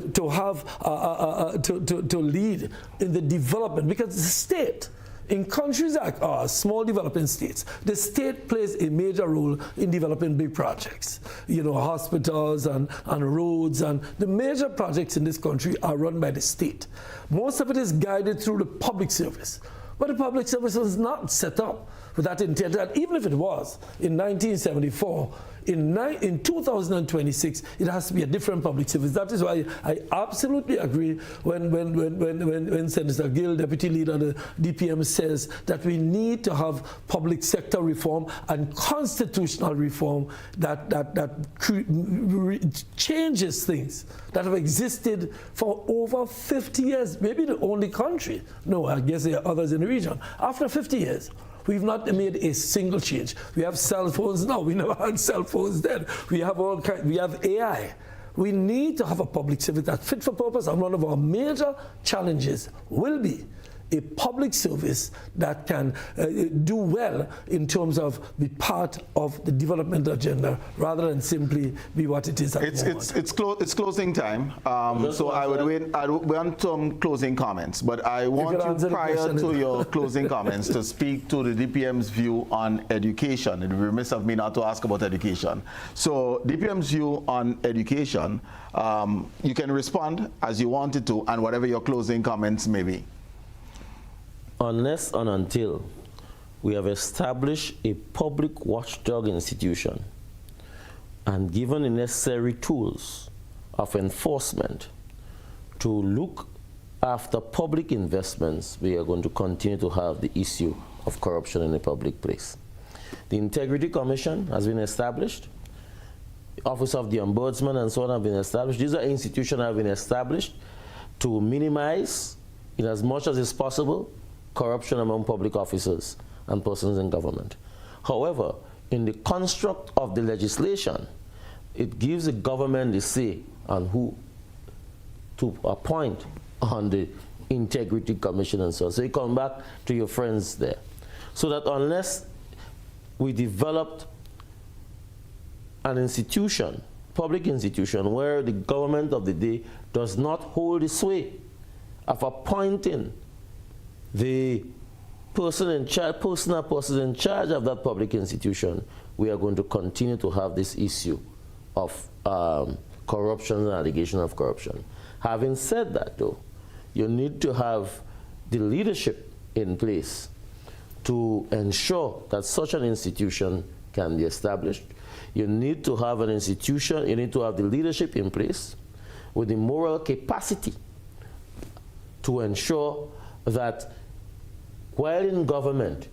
lead in the development, because the state, in countries like ours, small developing states, the state plays a major role in developing big projects. Hospitals and roads, and the major projects in this country are run by the state. Most of it is guided through the public service. But the public service was not set up with that intent. And even if it was in 1974, in 2026, it has to be a different public service. That is why I absolutely agree when Senator Gill, Deputy Leader of the DPM, says that we need to have public sector reform and constitutional reform that changes things that have existed for over 50 years, maybe the only country. No, I guess there are others in the region. After 50 years, we've not made a single change. We have cell phones now. We never had cell phones then. We have all kinds. We have AI. We need to have a public service that's fit for purpose, and one of our major challenges will be a public service that can do well in terms of be part of the development agenda rather than simply be what it is at the moment. It's closing time, so I would want some closing comments, but I want you, prior to your closing comments, to speak to the DPM's view on education. It would be remiss of me not to ask about education. So DPM's view on education, you can respond as you wanted to, and whatever your closing comments may be. Unless and until we have established a public watchdog institution and given the necessary tools of enforcement to look after public investments, we are going to continue to have the issue of corruption in the public place. The Integrity Commission has been established. The Office of the Ombudsman and so on have been established. These are institutions that have been established to minimize, in as much as is possible, corruption among public officers and persons in government. However, in the construct of the legislation, it gives the government the say on who to appoint on the Integrity Commission and so on. So you come back to your friends there. So that unless we developed an institution, public institution, where the government of the day does not hold the sway of appointing the person in charge, person in charge of that public institution, we are going to continue to have this issue of corruption and allegation of corruption. Having said that, though, you need to have the leadership in place to ensure that such an institution can be established. You need to have an institution, you need to have the leadership in place with the moral capacity to ensure that while in government,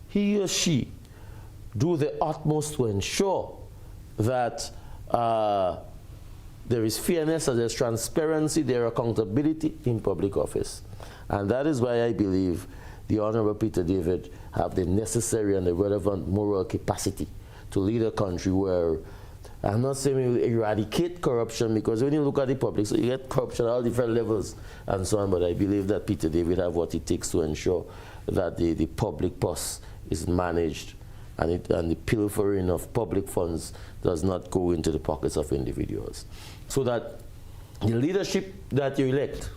he or she do the utmost to ensure that there is fairness, there's transparency, there's accountability in public office. And that is why I believe the Honorable Peter David have the necessary and the relevant moral capacity to lead a country where, I'm not saying we will eradicate corruption, because when you look at the public, so you get corruption at all different levels and so on, but I believe that Peter David have what it takes to ensure that the public purse is managed and the pilfering of public funds does not go into the pockets of individuals. So that the leadership that you elect,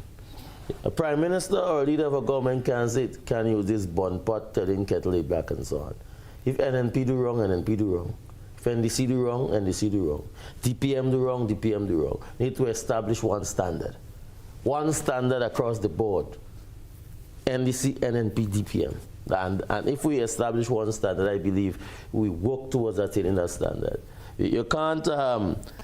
a prime minister or a leader of a government can use this bun pot, telling kettle back and so on. If NNP do wrong, NNP do wrong. If NDC do wrong, NDC do wrong. DPM do wrong, DPM do wrong. Need to establish one standard across the board. NDC, NNP, DPM. And if we establish one standard, I believe we work towards attaining that standard. You can't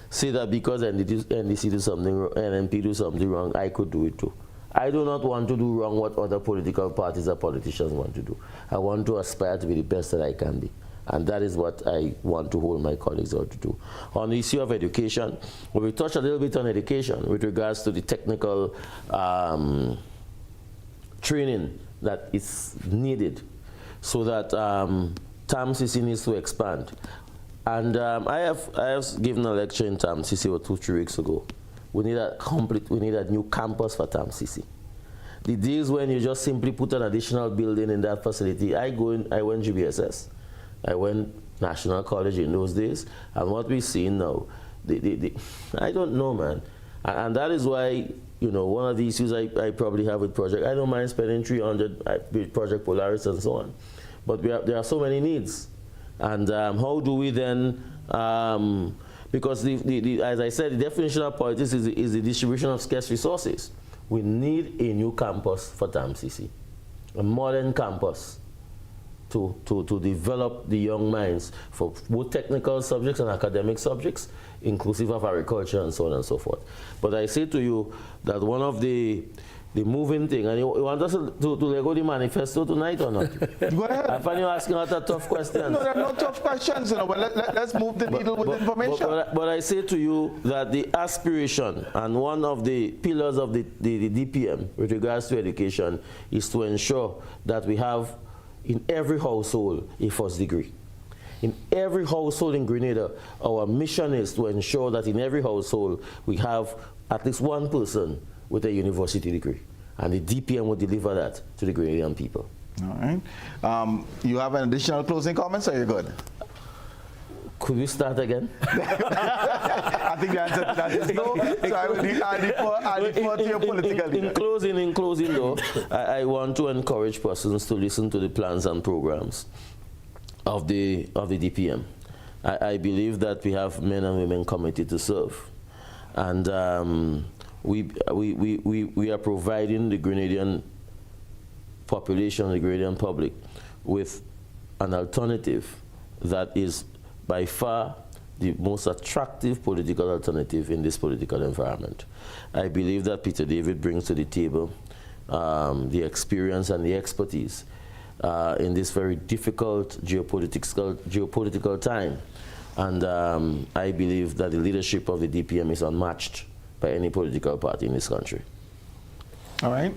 say that because NDC do something wrong, NNP do something wrong, I could do it too. I do not want to do wrong what other political parties or politicians want to do. I want to aspire to be the best that I can be. And that is what I want to hold my colleagues out to do. On the issue of education, we touched a little bit on education with regards to the technical training that is needed so that TAMCC needs to expand. And I have given a lecture in TAMCC 2-3 weeks ago. We need a new campus for TAMCC. The days when you just simply put an additional building in that facility, I went GBSS, I went National College in those days, and what we're seeing now, I don't know, man. And that is why, you know, one of the issues I probably have with Project, I don't mind spending 300 with Project Polaris and so on, but there are so many needs. And how do we then, because as I said, the definition of politics is the distribution of scarce resources. We need a new campus for TAMCC, a modern campus to develop the young minds for both technical subjects and academic subjects, inclusive of agriculture and so on and so forth. But I say to you that one of the moving thing, and you want us to Lego the manifesto tonight or not? Go ahead. I find you asking a tough questions. No, there are no tough questions, but let's move the needle with information. But I say to you that the aspiration and one of the pillars of the DPM with regards to education is to ensure that we have in every household a first degree. In every household in Grenada, our mission is to ensure that in every household we have at least one person with a university degree. And the DPM will deliver that to the Grenadian people. All right. You have an additional closing comments, or you're good? Could we start again? I think the answer to that is no. So I will defer to your political leader. In closing though, I want to encourage persons to listen to the plans and programs of the DPM. I believe that we have men and women committed to serve. And we are providing the Grenadian population, the Grenadian public, with an alternative that is by far the most attractive political alternative in this political environment. I believe that Peter David brings to the table the experience and the expertise in this very difficult geopolitical time. And I believe that the leadership of the DPM is unmatched by any political party in this country. All right.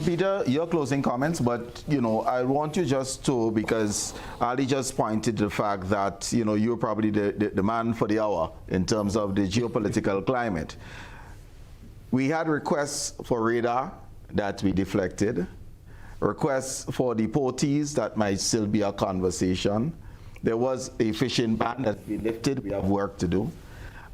Peter, your closing comments, but, I want you just to, because Ali just pointed to the fact that, you're probably the man for the hour in terms of the geopolitical climate. We had requests for radar that we deflected, requests for deportees that might still be a conversation. There was a fishing ban that we lifted. We have work to do.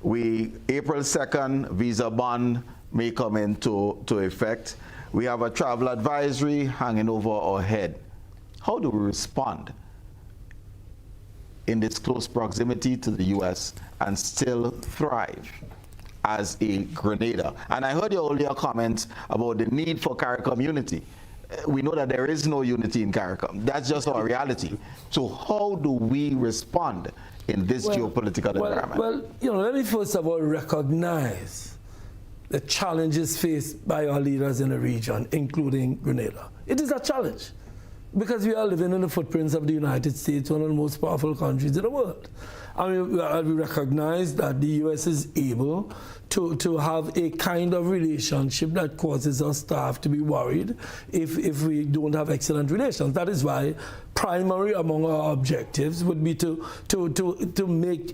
April 2nd, visa ban may come into effect. We have a travel advisory hanging over our head. How do we respond in this close proximity to the U.S. and still thrive as a Grenada? And I heard your earlier comments about the need for CARICOM unity. We know that there is no unity in CARICOM. That's just our reality. So how do we respond in this geopolitical environment? Well, let me first of all recognize the challenges faced by our leaders in the region, including Grenada. It is a challenge because we are living in the footprints of the United States, one of the most powerful countries in the world. And we recognize that the U.S. is able to have a kind of relationship that causes our staff to be worried if we don't have excellent relations. That is why primary among our objectives would be to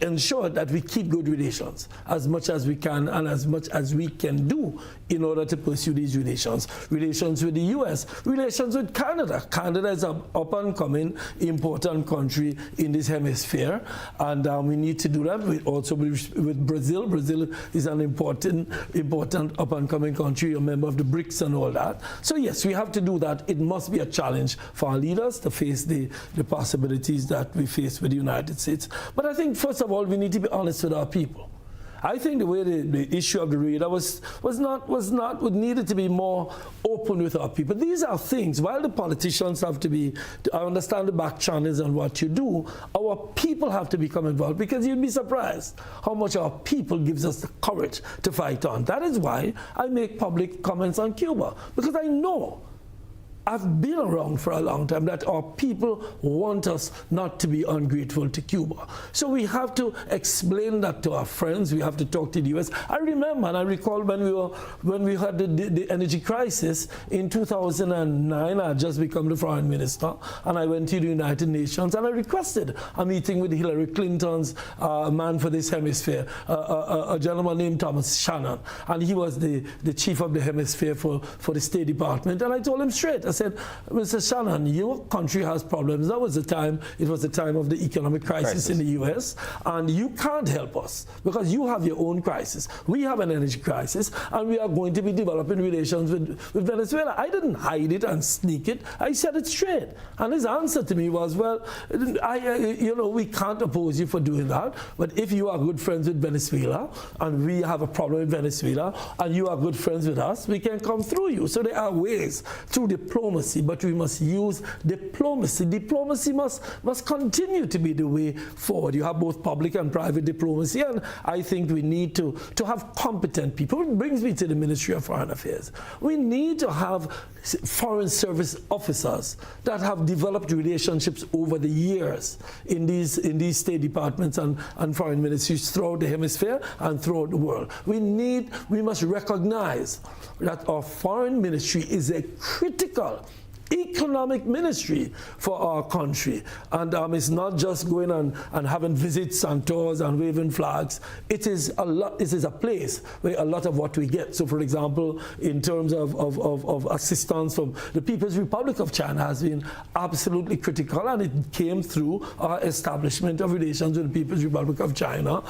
ensure that we keep good relations as much as we can and as much as we can do in order to pursue these relations. Relations with the U.S., relations with Canada. Canada is an up-and-coming important country in this hemisphere, and we need to do that. Also with Brazil. Brazil is an important up-and-coming country, a member of the BRICS and all that. So yes, we have to do that. It must be a challenge for our leaders to face the possibilities that we face with the United States. But I think, first of all, we need to be honest with our people. I think the way the issue of the radar needed to be more open with our people. These are things, while the politicians have to be, I understand the back channels and what you do, our people have to become involved, because you'd be surprised how much our people gives us the courage to fight on. That is why I make public comments on Cuba, because I know, I've been around for a long time, that our people want us not to be ungrateful to Cuba. So we have to explain that to our friends. We have to talk to the U.S. I remember and I recall when we had the energy crisis in 2009. I had just become the foreign minister, and I went to the United Nations and I requested a meeting with Hillary Clinton's man for this hemisphere, a gentleman named Thomas Shannon, and he was the chief of the hemisphere for the State Department. And I told him straight, I said, Mr. Shannon, your country has problems. That was the time, it was the time of the economic crisis in the U.S., and you can't help us because you have your own crisis. We have an energy crisis, and we are going to be developing relations with Venezuela. I didn't hide it and sneak it. I said it straight. And his answer to me was, well, we can't oppose you for doing that, but if you are good friends with Venezuela, and we have a problem with Venezuela, and you are good friends with us, we can come through you. So there are ways through diplomacy diplomacy, but we must use diplomacy. Diplomacy must continue to be the way forward. You have both public and private diplomacy, and I think we need to have competent people. It brings me to the Ministry of Foreign Affairs. We need to have foreign service officers that have developed relationships over the years in these State Departments and foreign ministries throughout the hemisphere and throughout the world. We must recognize that our foreign ministry is a critical economic ministry for our country, and it's not just going and having visits and tours and waving flags. It is a place where a lot of what we get. So, for example, in terms of assistance from the People's Republic of China has been absolutely critical, and it came through our establishment of relations with the People's Republic of China.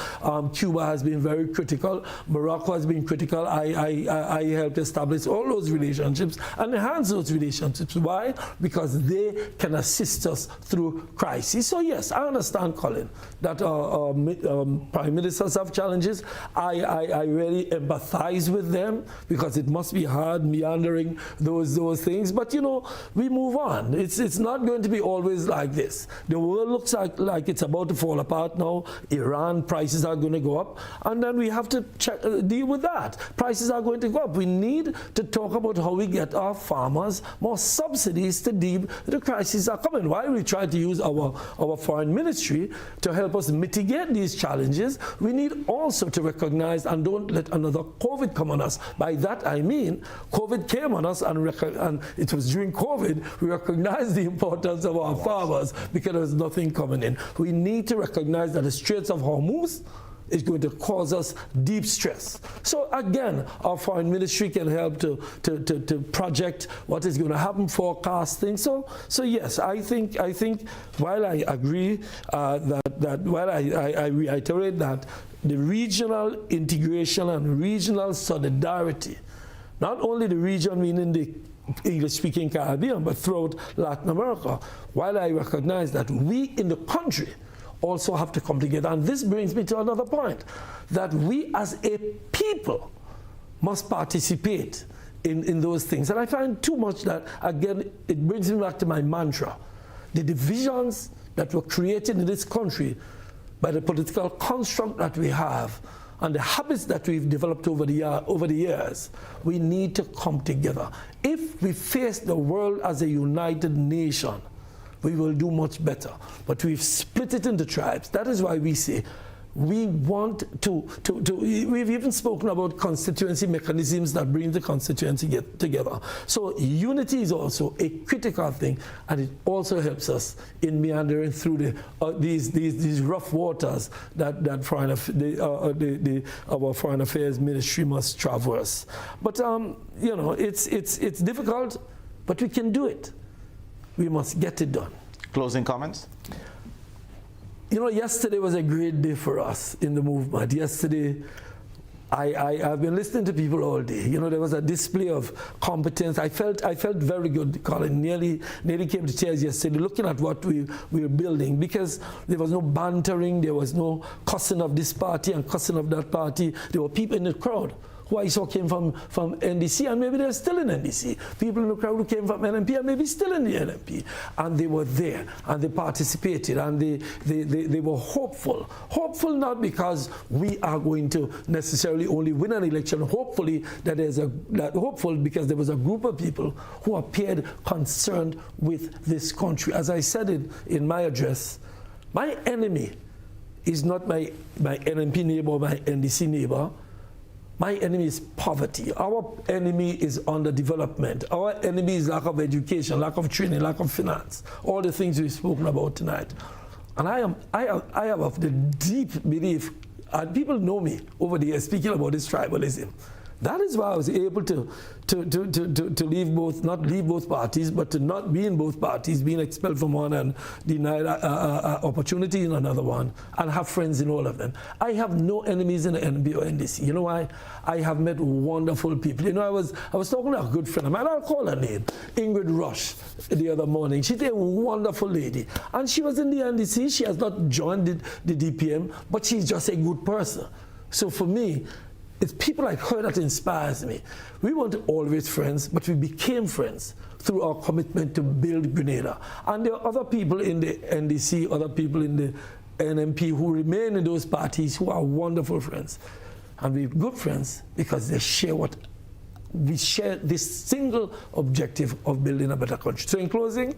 Cuba has been very critical. Morocco has been critical. I helped establish all those relationships and enhance those relationships. Why? Because they can assist us through crises. So yes, I understand, Colin, that prime ministers have challenges. I really empathize with them because it must be hard meandering those things. But you know, we move on. It's not going to be always like this. The world looks like it's about to fall apart now. Iran prices are going to go up, and then we have to deal with that. Prices are going to go up. We need to talk about how we get our farmers more subsidies to deal with the crises are coming. While we try to use our foreign ministry to help us mitigate these challenges, we need also to recognize and don't let another COVID come on us. By that I mean, COVID came on us, and it was during COVID we recognized the importance of our farmers because there was nothing coming in. We need to recognize that the Straits of Hormuz is going to cause us deep stress. So again, our foreign ministry can help to project what is going to happen, forecasting. So yes, I think while I agree while I reiterate that the regional integration and regional solidarity, not only the region meaning the English-speaking Caribbean, but throughout Latin America, while I recognize that we in the country also have to come together. And this brings me to another point, that we as a people must participate in those things. And I find too much that, again, it brings me back to my mantra. The divisions that were created in this country by the political construct that we have and the habits that we've developed over the years, we need to come together. If we face the world as a united nation, we will do much better. But we've split it into tribes. That is why we say we want we've even spoken about constituency mechanisms that bring the constituency together. So unity is also a critical thing, and it also helps us in meandering through these rough waters that our Foreign Affairs Ministry must traverse. But you know, it's difficult, but we can do it. We must get it done. Closing comments? You know, yesterday was a great day for us in the movement. Yesterday, I've been listening to people all day. You know, there was a display of competence. I felt very good, Colin. Nearly came to tears yesterday looking at what we were building, because there was no bantering, there was no cussing of this party and cussing of that party. There were people in the crowd who I saw came from NDC, and maybe they're still in NDC. People in the crowd who came from NMP and maybe still in the NMP. And they were there, and they participated, and they were hopeful. Hopeful not because we are going to necessarily only win an election, hopeful because there was a group of people who appeared concerned with this country. As I said it in my address, my enemy is not my NMP neighbor or my NDC neighbor. My enemy is poverty. Our enemy is underdevelopment. Our enemy is lack of education, lack of training, lack of finance. All the things we've spoken about tonight. And I am of the deep belief, and people know me over the years speaking about this tribalism. That is why I was able to leave not leave both parties, but to not be in both parties, being expelled from one and denied opportunity in another one, and have friends in all of them. I have no enemies in the NB or NDC. You know why? I have met wonderful people. You know, I was talking to a good friend of mine. I'll call her name, Ingrid Rush, the other morning. She's a wonderful lady, and she was in the NDC. She has not joined the DPM, but she's just a good person. So for me, it's people like her that inspires me. We weren't always friends, but we became friends through our commitment to build Grenada. And there are other people in the NDC, other people in the NMP who remain in those parties who are wonderful friends. And we're good friends because they share we share this single objective of building a better country. So in closing,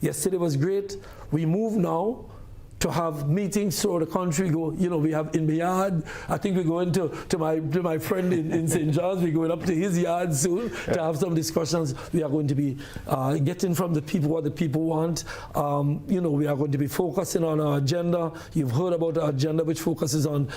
yesterday was great. We move now to have meetings throughout the country. We have in my yard. I think we're going to my friend in St. John's. We're going up to his yard soon to have some discussions. We are going to be getting from the people what the people want. We are going to be focusing on our agenda. You've heard about our agenda, which focuses on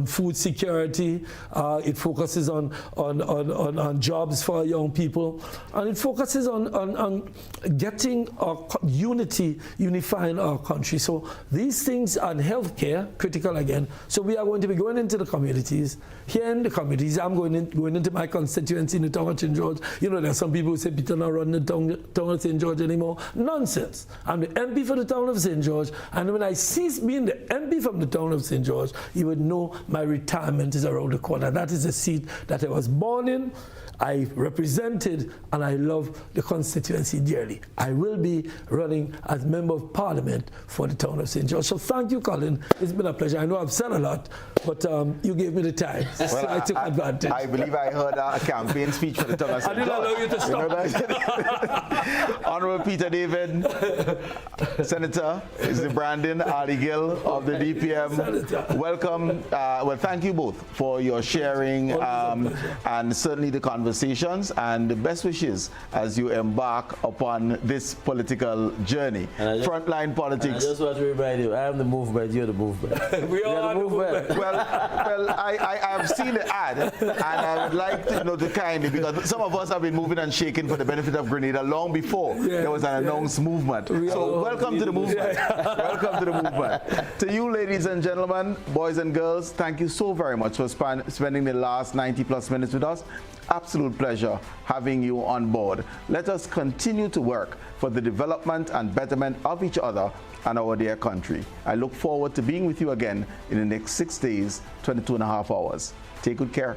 food security. It focuses on jobs for our young people, and it focuses on getting our unifying our country. So these things on healthcare, critical again. So we are going to be going into the communities. Here in the communities, I'm going into my constituency in the town of St. George. There are some people who say Peter not running the town of St. George anymore. Nonsense. I'm the MP for the town of St. George, and when I cease being the MP from the town of St. George, you would know my retirement is around the corner. That is a seat that I was born in, I represented, and I love the constituency dearly. I will be running as Member of Parliament for the town of St. George. So thank you, Colin. It's been a pleasure. I know I've said a lot, but you gave me the time, so I took advantage. I believe I heard a campaign speech for the town of St. George. I didn't allow you to stop. Honorable Peter David, Senator, is the Brandon, Arley Gill of the DPM. Senator. Welcome. Well, thank you both for your sharing and certainly the conversations, and the best wishes as you embark upon this political journey. Frontline politics. I just want to remind you, I am the movement, you're the movement. We are the movement. Well, I have seen the ad, and I would like to know the kind, because some of us have been moving and shaking for the benefit of Grenada long before there was an announced movement. So welcome to the movement. Welcome to the movement. To you, ladies and gentlemen, boys and girls, thank you so very much for spending the last 90+ minutes with us. Absolute pleasure having you on board. let us continue to work for the development and betterment of each other and our dear country. I look forward to being with you again in the next 6 days, 22.5 hours. Take good care.